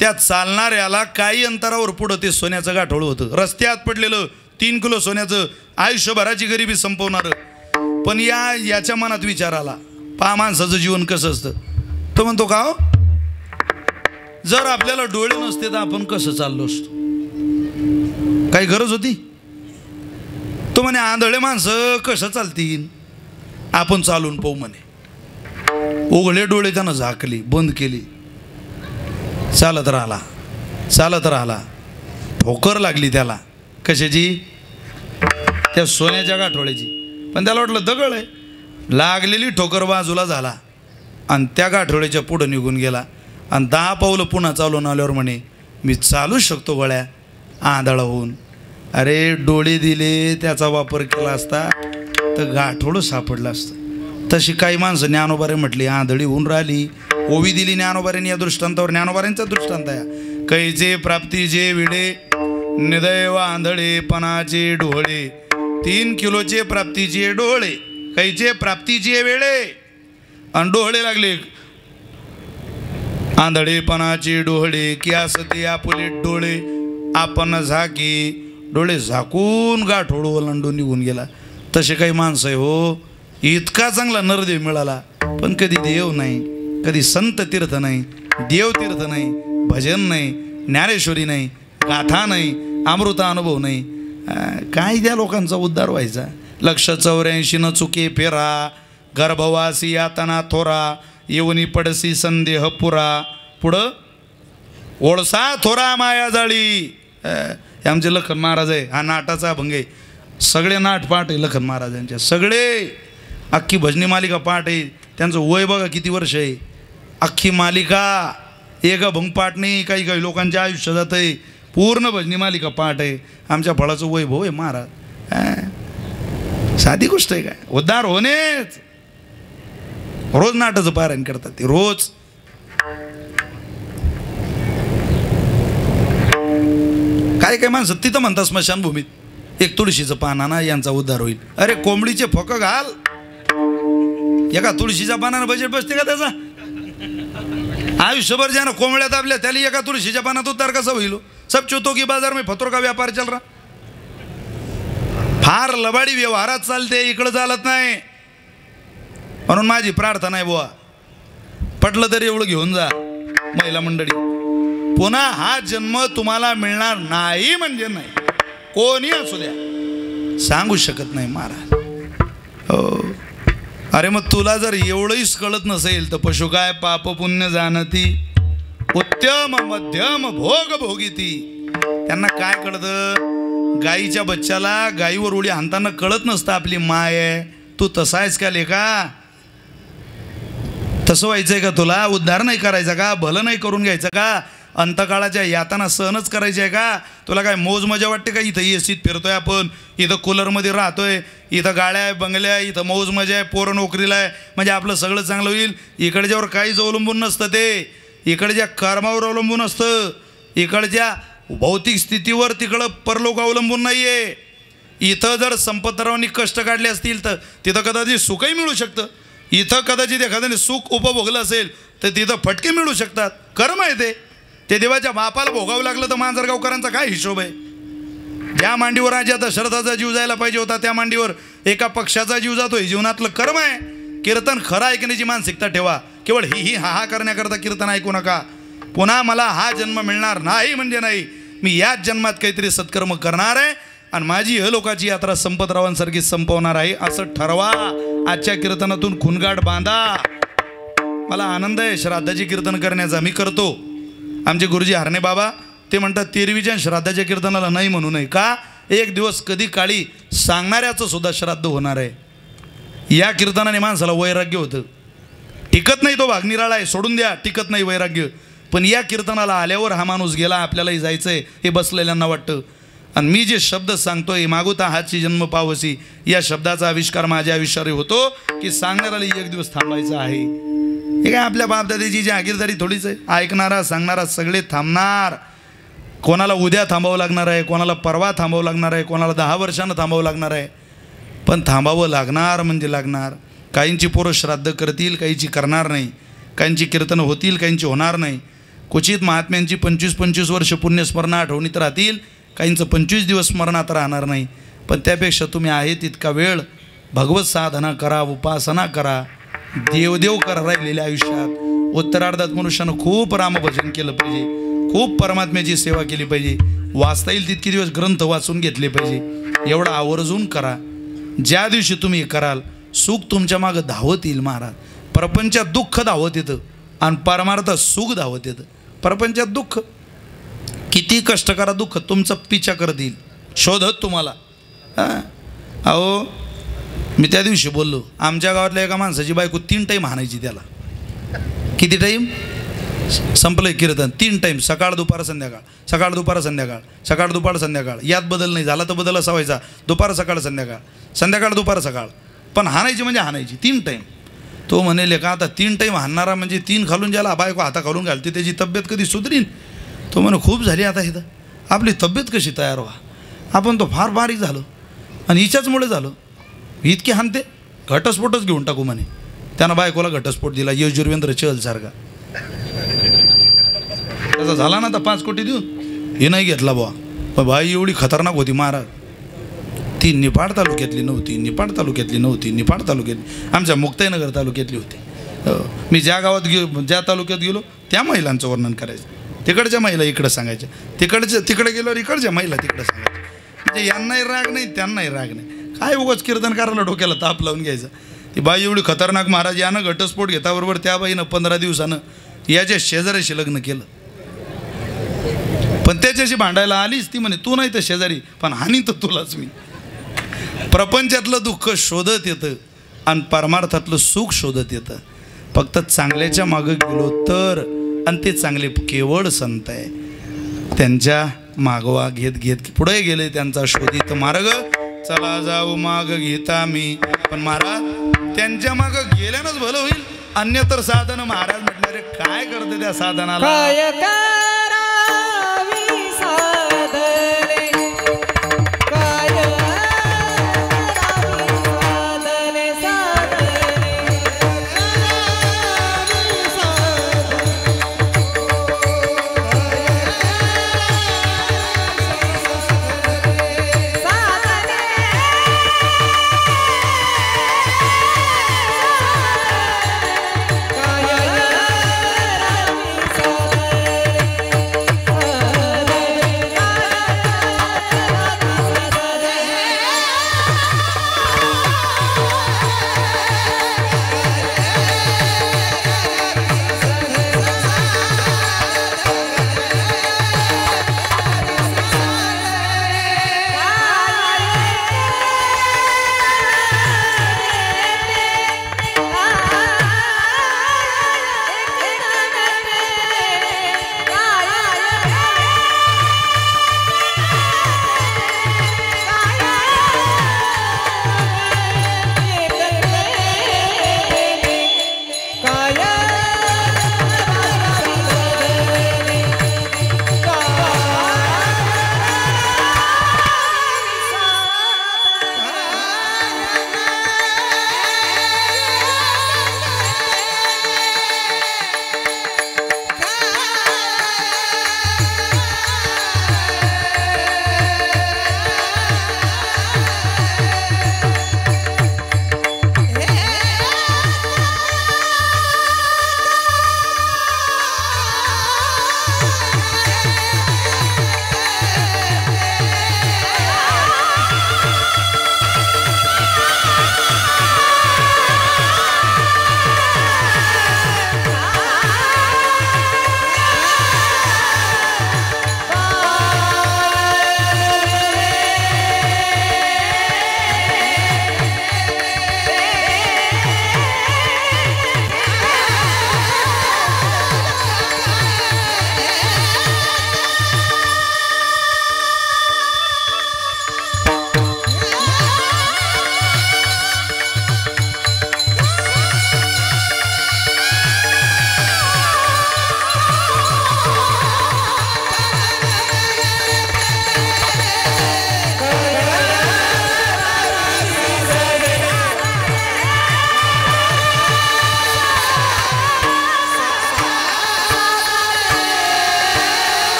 त्या चालणाऱ्याला काही अंतरावर पुढं ते सोन्याचं गाठोडं होतं. रस्त्यात पडलेलं 3 किलो सोन्याचं आयुष्यभराची गरिबी संपवणारं. पण याच्या मनात विचार आला पहा माणसाचं जीवन कसं असतं. तो म्हणतो का हो जर आपल्याला डोळे नसते तर आपण कसं चाललो असतो. काही गरज होती. तो म्हणे आंधळे माणसं कसं चालतील आपण चालून पाहू म्हणे. उघडे डोळे त्यानं झाकली बंद केली. चालत राहिला. ठोकर लागली त्याला कशाची त्या सोन्याच्या गाठोड्याची. पण त्याला वाटलं दगड आहे. लागलेली ठोकर बाजूला झाला आणि त्या गाठोड्याच्या पुढं निघून गेला आणि 10 पावलं पुन्हा चालून आल्यावर म्हणे मी चालूच शकतो गळ्या आंधळा होऊन. अरे डोळे दिले त्याचा वापर केला असता तर गाठोडं सापडलं असतं. तशी काही माणसं ज्ञानोबारे म्हटली आंधळी होऊन राहिली. ओवी दिली ज्ञानोबाऱ्यांनी या दृष्टांतावर. ज्ञानोबाऱ्यांचा दृष्टांत आहे कैचे प्राप्ती जे विडे निदैव आंधळेपणाचे डोळे. 3 किलोचे प्राप्तीचे डोळे कैचे प्राप्तीचे वेळे आणि डोळे लागले आंधळेपणाचे डोळे की असते आपुले डोळे आपण झाकी. डोळे झाकून गाठोड ओलांडून निघून गेला. तसे काही माणसं आहे हो. इतका चांगला नरदेव मिळाला पण कधी देव नाही कधी संत तीर्थ नाही देव तीर्थ नाही भजन नाही ज्ञानेश्वरी नाही गाथा नाही अमृता अनुभव नाही. काय त्या लोकांचा उद्धार व्हायचा. 184 न चुके फेरा गर्भवासी यातना थोरा येऊनी पडसी संदेह पुरा. पुढं ओळसा थोरा माया जाळी. हे आमचे लखन महाराज आहे. हा नाटाचा अभंग आहे. सगळे नाट पाठ आहे लखन महाराजांच्या. सगळे अख्खी भजनी मालिका पाठ आहे. त्यांचं वय बघा किती वर्ष आहे. अख्खी मालिका एक अभंग पाठ नाही. काही काही लोकांचे आयुष्य जात आहे. पूर्ण भजनी मालिका पाठ आहे. आमच्या फळाचं वैभव आहे महाराज. साधी गोष्ट आहे काय. उद्धार होणेच. रोज नाटाचं पारायण करतात ते रोज. काय काय माणसं तिथं म्हणतात स्मशानभूमीत एक तुळशीचं पानानं यांचा उद्धार होईल. अरे कोंबडीचे फोकं घाल. एका तुळशीच्या पानानं बजेट बसते का त्याचा. आयुष्यभर ज्यानं कोंबड्या दाबल्या त्याला एका तुळशीच्या पानात उद्धार कसा होईल. सब चुतो की बाजार में फतोर का व्यापार चल रहा. फार लबाडी व्यवहारात चालते इकडं चालत नाही. म्हणून माझी प्रार्थना आहे बुवा पटलं तरी एवढं घेऊन जा महिला मंडळी. पुन्हा हा जन्म तुम्हाला मिळणार नाही म्हणजे नाही. कोणी असू द्या सांगू शकत नाही महाराज. हो अरे मग तुला जर एवढंहीच कळत नसेल तर पशु काय पाप पुण्य जाणती उत्तम मध्यम भोग भोगीती. त्यांना काय कळतं. गाईच्या बच्च्याला गाईवर उडी हाणताना कळत नसतं आपली माय आहे. तू तसा आहेस का लेका. तसं व्हायचंय का तुला. उद्धार नाही करायचा का. भलं नाही करून घ्यायचं का. अंतकाळाच्या यातना सहनच करायची आहे का. तुला काय मोज मजा वाटते का. इथं एसीत फिरतोय आपण. इथं कूलरमध्ये राहतोय. इथं गाड्या आहे बंगल्या आहे. इथं मौज मजा आहे. पोरं नोकरीला आहे म्हणजे आपलं सगळं चांगलं होईल. इकडच्यावर काहीच अवलंबून नसतं ते. इकडच्या कर्मावर अवलंबून असतं. इकडच्या भौतिक स्थितीवर तिकडं परलोक अवलंबून नाही आहे. इथं जर संपतरावांनी कष्ट काढले असतील तर तिथं कदाचित सुखही मिळू शकतं. इथं कदाचित एखाद्याने सुख उपभोगलं असेल तर तिथं फटके मिळू शकतात. कर्म आहे ते देवाच्या बापाला भोगावं लागलं तर मांजरगावकरांचा काय हिशोब आहे. ज्या मांडीवर राजा दशरथाचा जीव जायला पाहिजे होता त्या मांडीवर एका पक्षाचा जीव जातोय. जीवनातलं कर्म आहे. कीर्तन खरं ऐकण्याची मानसिकता ठेवा. केवळ ही हा हा करण्याकरता कीर्तन ऐकू नका. पुन्हा मला हा जन्म मिळणार नाही म्हणजे नाही, मी याच जन्मात काहीतरी सत्कर्म करणार आहे आणि माझी लोकाची यात्रा संपतरावांसारखी संपवणार आहे असं ठरवा. आजच्या कीर्तनातून खुणगाठ बांधा. मला आनंद आहे श्राद्धाचे कीर्तन करण्याचा. मी करतो. आमचे गुरुजी हरणे बाबा ते म्हणतात तेरवीच्या श्राद्धाच्या कीर्तनाला नाही म्हणू नये. का? एक दिवस कधी काळी सांगणाऱ्याचं सुद्धा श्राद्ध होणार आहे. या कीर्तनाने माणसाला वैराग्य होतं. टिकत नाही तो भाग निराळा आहे, सोडून द्या, टिकत नाही वैराग्य. पण या कीर्तनाला आल्यावर हा माणूस गेला, आपल्यालाही जायचं आहे हे बसलेल्यांना वाटतं. आणि मी जे शब्द सांगतोय मागुता हाची जन्म पावसी, या शब्दाचा आविष्कार माझ्या आयुष्यावर होतो की सांगणाऱ्याला एक दिवस थांबायचं आहे. हे काय आपल्या बापदादाची जागीरदारी थोडीच आहे. ऐकणारा सांगणारा सगळे थांबणार. कोणाला उद्या थांबावं लागणार आहे, कोणाला परवा थांबावं लागणार आहे, कोणाला 10 वर्षानं थांबावं लागणार आहे. पण थांबावं लागणार म्हणजे लागणार. काहींची पोरं श्राद्ध करतील, काहींची करणार नाही. काहींची कीर्तनं होतील, काहींची होणार नाही. क्वचित महात्म्यांची 25-25 वर्ष पुण्यस्मरणा आठवणीत राहतील, काहींचं 25 दिवस स्मरणात राहणार नाही. पण त्यापेक्षा तुम्ही आहे तितका वेळ भगवत साधना करा, उपासना करा, देवदेव करा. राहिलेल्या आयुष्यात उत्तरार्धात मनुष्यानं खूप रामभजन केलं पाहिजे, खूप परमात्म्याची सेवा केली पाहिजे. वाचता येईल तितके दिवस ग्रंथ वाचून घेतले पाहिजे. एवढं आवर्जून करा. ज्या दिवशी तुम्ही कराल सुख तुमच्या मागं धावत येईल. महाराज प्रपंचात दुःख धावत येतं आणि परमार्थात सुख धावत येतं. प्रपंचात दुःख किती कष्ट करा, दुःख तुमचा पिछा करत येईल, शोधत तुम्हाला. अहो मी त्या दिवशी बोललो, आमच्या गावातल्या एका माणसाची बायको 3 टाईम हाणायची त्याला. किती टाईम? संपलं कीर्तन 3 टाईम, सकाळ दुपार संध्याकाळ, सकाळ दुपार संध्याकाळ, सकाळ दुपार संध्याकाळ. यात बदल नाही झाला तर बदल असा व्हायचा, दुपार सकाळ संध्याकाळ, संध्याकाळ दुपार सकाळ. पण हाणायची म्हणजे हाणायची 3 टाईम. तो म्हणेल का आता 3 टाईम हाणणारा म्हणजे 3 खालून ज्याला बायको हाता खालून घालते त्याची तब्येत कधी सुधरील. तो म्हणे खूप झाली आता इथं, आपली तब्येत कशी तयार व्हा. आपण तो फार बारीक झालो आणि हिच्याचमुळे झालो. इतके हाणते, घटस्फोटच घेऊन टाकू म्हणे. त्यानं बायकोला घटस्फोट दिला, यजुर्वेंद्र चहलसारखा. त्याचा झाला ना आता 5 कोटी देऊन, हे नाही घेतला बुवा. पण बाई एवढी खतरनाक होती महाराज. ती निफाड तालुक्यातली नव्हती, निफाड तालुक्यातली नव्हती, निफाड तालुक्यातली आमच्या मुक्ताईनगर तालुक्यातली होती. मी ज्या गावात ज्या तालुक्यात गेलो त्या महिलांचं वर्णन करायचं. तिकडच्या महिला इकडं सांगायच्या, तिकडे गेल्यावर इकडच्या महिला तिकडं सांगायच्या. म्हणजे यांनाही राग नाही त्यांनाही राग नाही. काय उगाच कीर्तन करायला डोक्याला ताप लावून घ्यायचा. ती बाई एवढी खतरनाक. महाराज यानं घटस्फोट घेताबरोबर त्या बाईनं 15 दिवसानं याच्या शेजाऱ्याशी लग्न केलं. पण त्याच्याशी भांडायला आलीच ती म्हणे तू नाही तर शेजारी, पण हानी तर तुलाच मी. प्रपंचातलं दुःख शोधत येतं आणि परमार्थातलं सुख शोधत येतं. फक्त चांगल्याच्या मागं गेलो तर. आणि ते चांगले केवळ संत आहे, त्यांच्या मागवा घेत घेत पुढे गेले त्यांचा शोधित मार्ग. चला जाऊ माग घेता मी. पण महाराज त्यांच्या माग गेल्यानंच भलं होईल, अन्यतर साधन. महाराज म्हटलं रे काय करते त्या साधनाला. काय करावी साधने, काय करावी साधने, साधने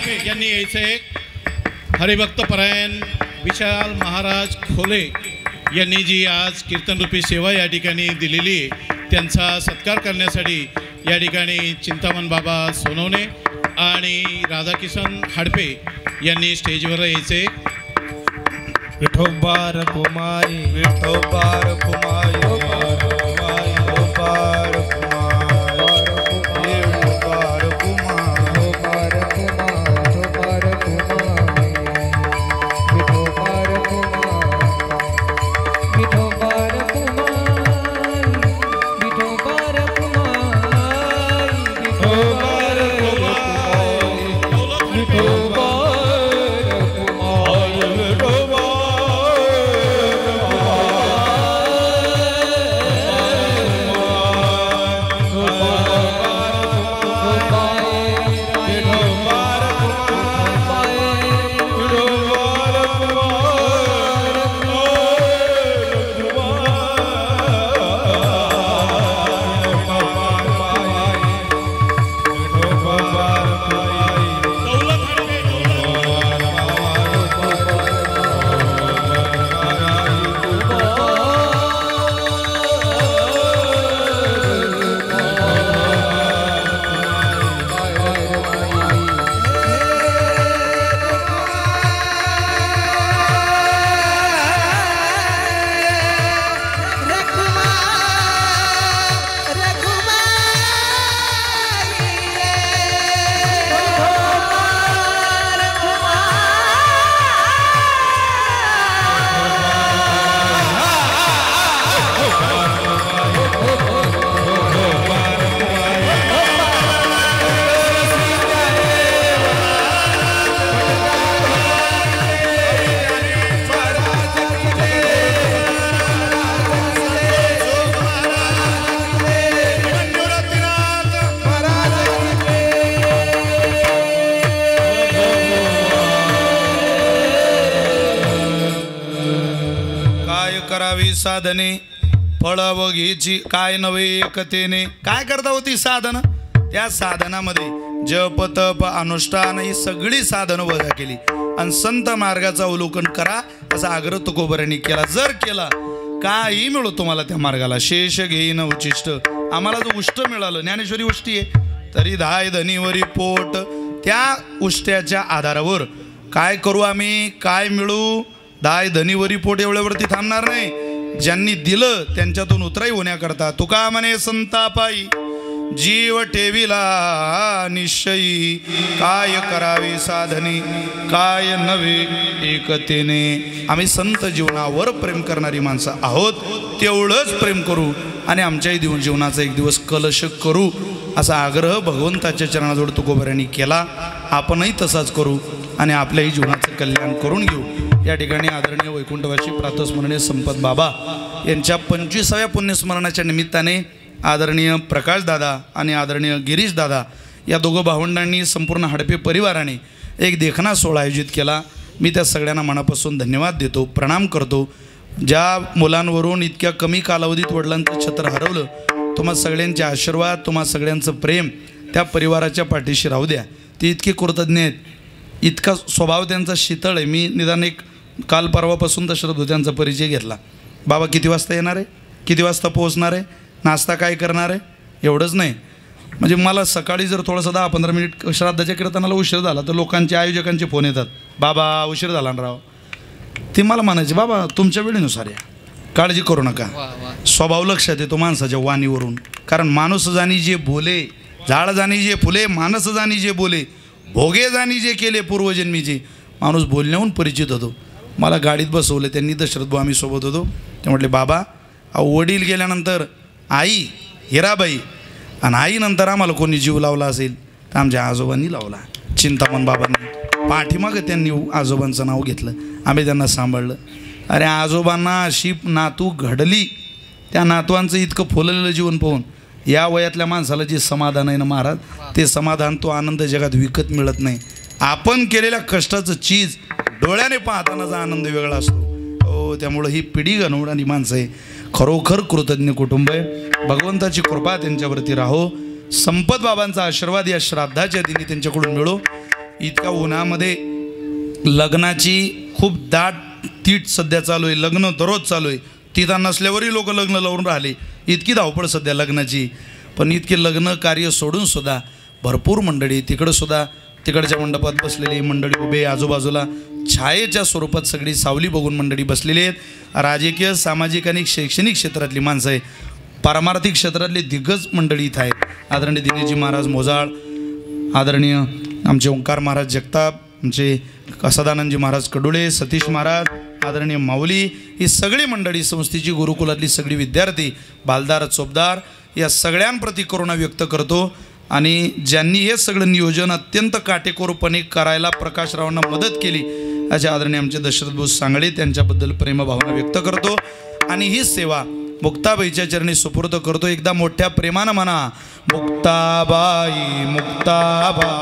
हाडपे यांनी यायचे. हरिभक्तपरायण विशाल महाराज खोले यांनी जी आज कीर्तनरूपी सेवा या ठिकाणी दिलेली आहे, त्यांचा सत्कार करण्यासाठी या ठिकाणी चिंतामण बाबा सोनवणे आणि राधाकिशन हाडपे यांनी स्टेजवर यायचे. विठोबार कुमारी विठोबार कुमारी विठोबार कुमारी विठोबार साधने फळावघीची काय नवे एकतेने. काय करता होती साधन? त्या साधनामध्ये जप तप अनुष्ठान ही सगळी साधनं वजा केली आणि संत मार्गाचं अवलोकन करा असा आग्रह तुकोबरांनी केला. जर केला काही मिळो तुम्हाला त्या मार्गाला. शेष घेईन उचिष्ट. आम्हाला जो उष्ट मिळालं, ज्ञानेश्वरी उष्टी आहे तरी धाय धनीवरी पोट. त्या उष्ट्याच्या आधारावर काय करू आम्ही, काय मिळू, दाय धनीवरी पोट एवढ्यावरती थांबणार नाही. ज्यांनी दिलं त्यांच्यातून उतराई होण्याकरता तुका म्हणे संतापाई जीव ठेविला निश्चयी. काय करावे साधने काय नवे एकतेने. आम्ही संत जीवनावर प्रेम करणारी माणसं आहोत, तेवढंच प्रेम करू आणि आमच्याही जीवनाचा एक दिवस कलश करू असा आग्रह भगवंताच्या चरणाजवळ तुकोबरांनी केला. आपणही तसाच करू आणि आपल्याही जीवनाचं कल्याण करून घेऊ. या ठिकाणी आदरणीय वैकुंठवासी प्रातस्मरणीय संपत बाबा यांच्या 25व्या पुण्यस्मरणाच्या निमित्ताने आदरणीय प्रकाशदादा आणि आदरणीय गिरीशदादा या दोघं भावंडांनी संपूर्ण हाडपे परिवाराने एक देखणा सोहळा आयोजित केला. मी त्या सगळ्यांना मनापासून धन्यवाद देतो, प्रणाम करतो. ज्या मुलांवरून इतक्या कमी कालावधीत वडिलांचं छत्र हरवलं, तुम्हा सगळ्यांचे आशीर्वाद, तुम्हा सगळ्यांचं प्रेम त्या परिवाराच्या पाठीशी राहू द्या. ते इतके कृतज्ञ आहेत, इतका स्वभाव त्यांचा शीतळ आहे. मी निदान एक काल परवापासून दशरथ त्यांचा परिचय घेतला. बाबा किती वाजता येणार आहे, किती वाजता पोहोचणार आहे, नाश्ता काय करणार आहे, एवढंच नाही. म्हणजे मला सकाळी जर थोडंसं 10-15 मिनिट श्राद्धाच्या कीर्तनाला उशीर झाला तर लोकांचे आयोजकांचे फोन येतात, बाबा उशीर झाला ना राव. ते मला म्हणायचे बाबा तुमच्या वेळेनुसार या, काळजी करू नका. स्वभाव लक्षात येतो माणसाच्या वाणीवरून. कारण माणूस जाणी जे बोले, झाड जाणी जे फुले, माणस जाणी जे बोले, भोगे जाणी जे केले पूर्वजन्मीचे. माणूस बोलण्याहून परिचित होतो. मला गाडीत बसवलं त्यांनी, दशरथ भाऊ आम्ही सोबत होतो. ते म्हटले बाबा वडील गेल्यानंतर आई हिराबाई आणि आईनंतर आम्हाला कोणी जीव लावला असेल तर आमच्या आजोबांनी लावला, चिंतामण बाबांनी. पाठीमागं त्यांनी आजोबांचं नाव घेतलं, आम्ही त्यांना सांभाळलं. अरे आजोबांना अशी नातू घडली, त्या नातवांचं इतकं फुललेलं जीवन पाहून या वयातल्या माणसाला जे समाधान आहे ना महाराज, ते समाधान तो आनंद जगात विकत मिळत नाही. आपण केलेल्या कष्टाचं चीज डोळ्याने पाहतानाचा आनंद वेगळा असतो. हो, त्यामुळं ही पिढी गणवणारी माणसं आहे, खरोखर कृतज्ञ कुटुंब आहे. भगवंताची कृपा त्यांच्यावरती राहो. संपत बाबांचा आशीर्वाद या श्राद्धाच्या दिनी त्यांच्याकडून मिळो. इतक्या उन्हामध्ये लग्नाची खूप दाट तीट सध्या चालू आहे, लग्न दररोज चालू आहे, तिथं नसल्यावरही लोक लग्न लावून राहिले, इतकी धावपळ सध्या लग्नाची. पण इतके लग्न कार्य सोडून सुद्धा भरपूर मंडळी तिकडं सुद्धा तिकडच्या मंडपात बसलेली मंडळी उभे, आजूबाजूला छायेच्या स्वरूपात सगळी सावली बघून मंडळी बसलेली आहेत. राजकीय सामाजिक आणि शैक्षणिक क्षेत्रातली माणसं आहे, पारमार्थिक क्षेत्रातले दिग्गज मंडळी इथं आहेत. आदरणीय दिनेशजी महाराज मोजाळ, आदरणीय आमचे ओंकार महाराज जगताप, आमचे सदानंदजी महाराज कडुळे, सतीश महाराज, आदरणीय माऊली, ही सगळी मंडळी, संस्थेची गुरुकुलातली सगळी विद्यार्थी, बालदार चोपदार, या सगळ्यांप्रती करुणा व्यक्त करतो. आणि ज्यांनी हे सगळं नियोजन अत्यंत काटेकोरपणे करायला प्रकाशरावांना मदत केली अशा आदरणीय आमचे दशरथ भाऊ सांगळे, त्यांच्याबद्दल प्रेमभावना व्यक्त करतो. आणि ही सेवा मुक्ताबाईच्या चरणी सुपूर्द करतो. एकदा मोठ्या प्रेमानं म्हणा, मुक्ताबाई मुक्ताबाई.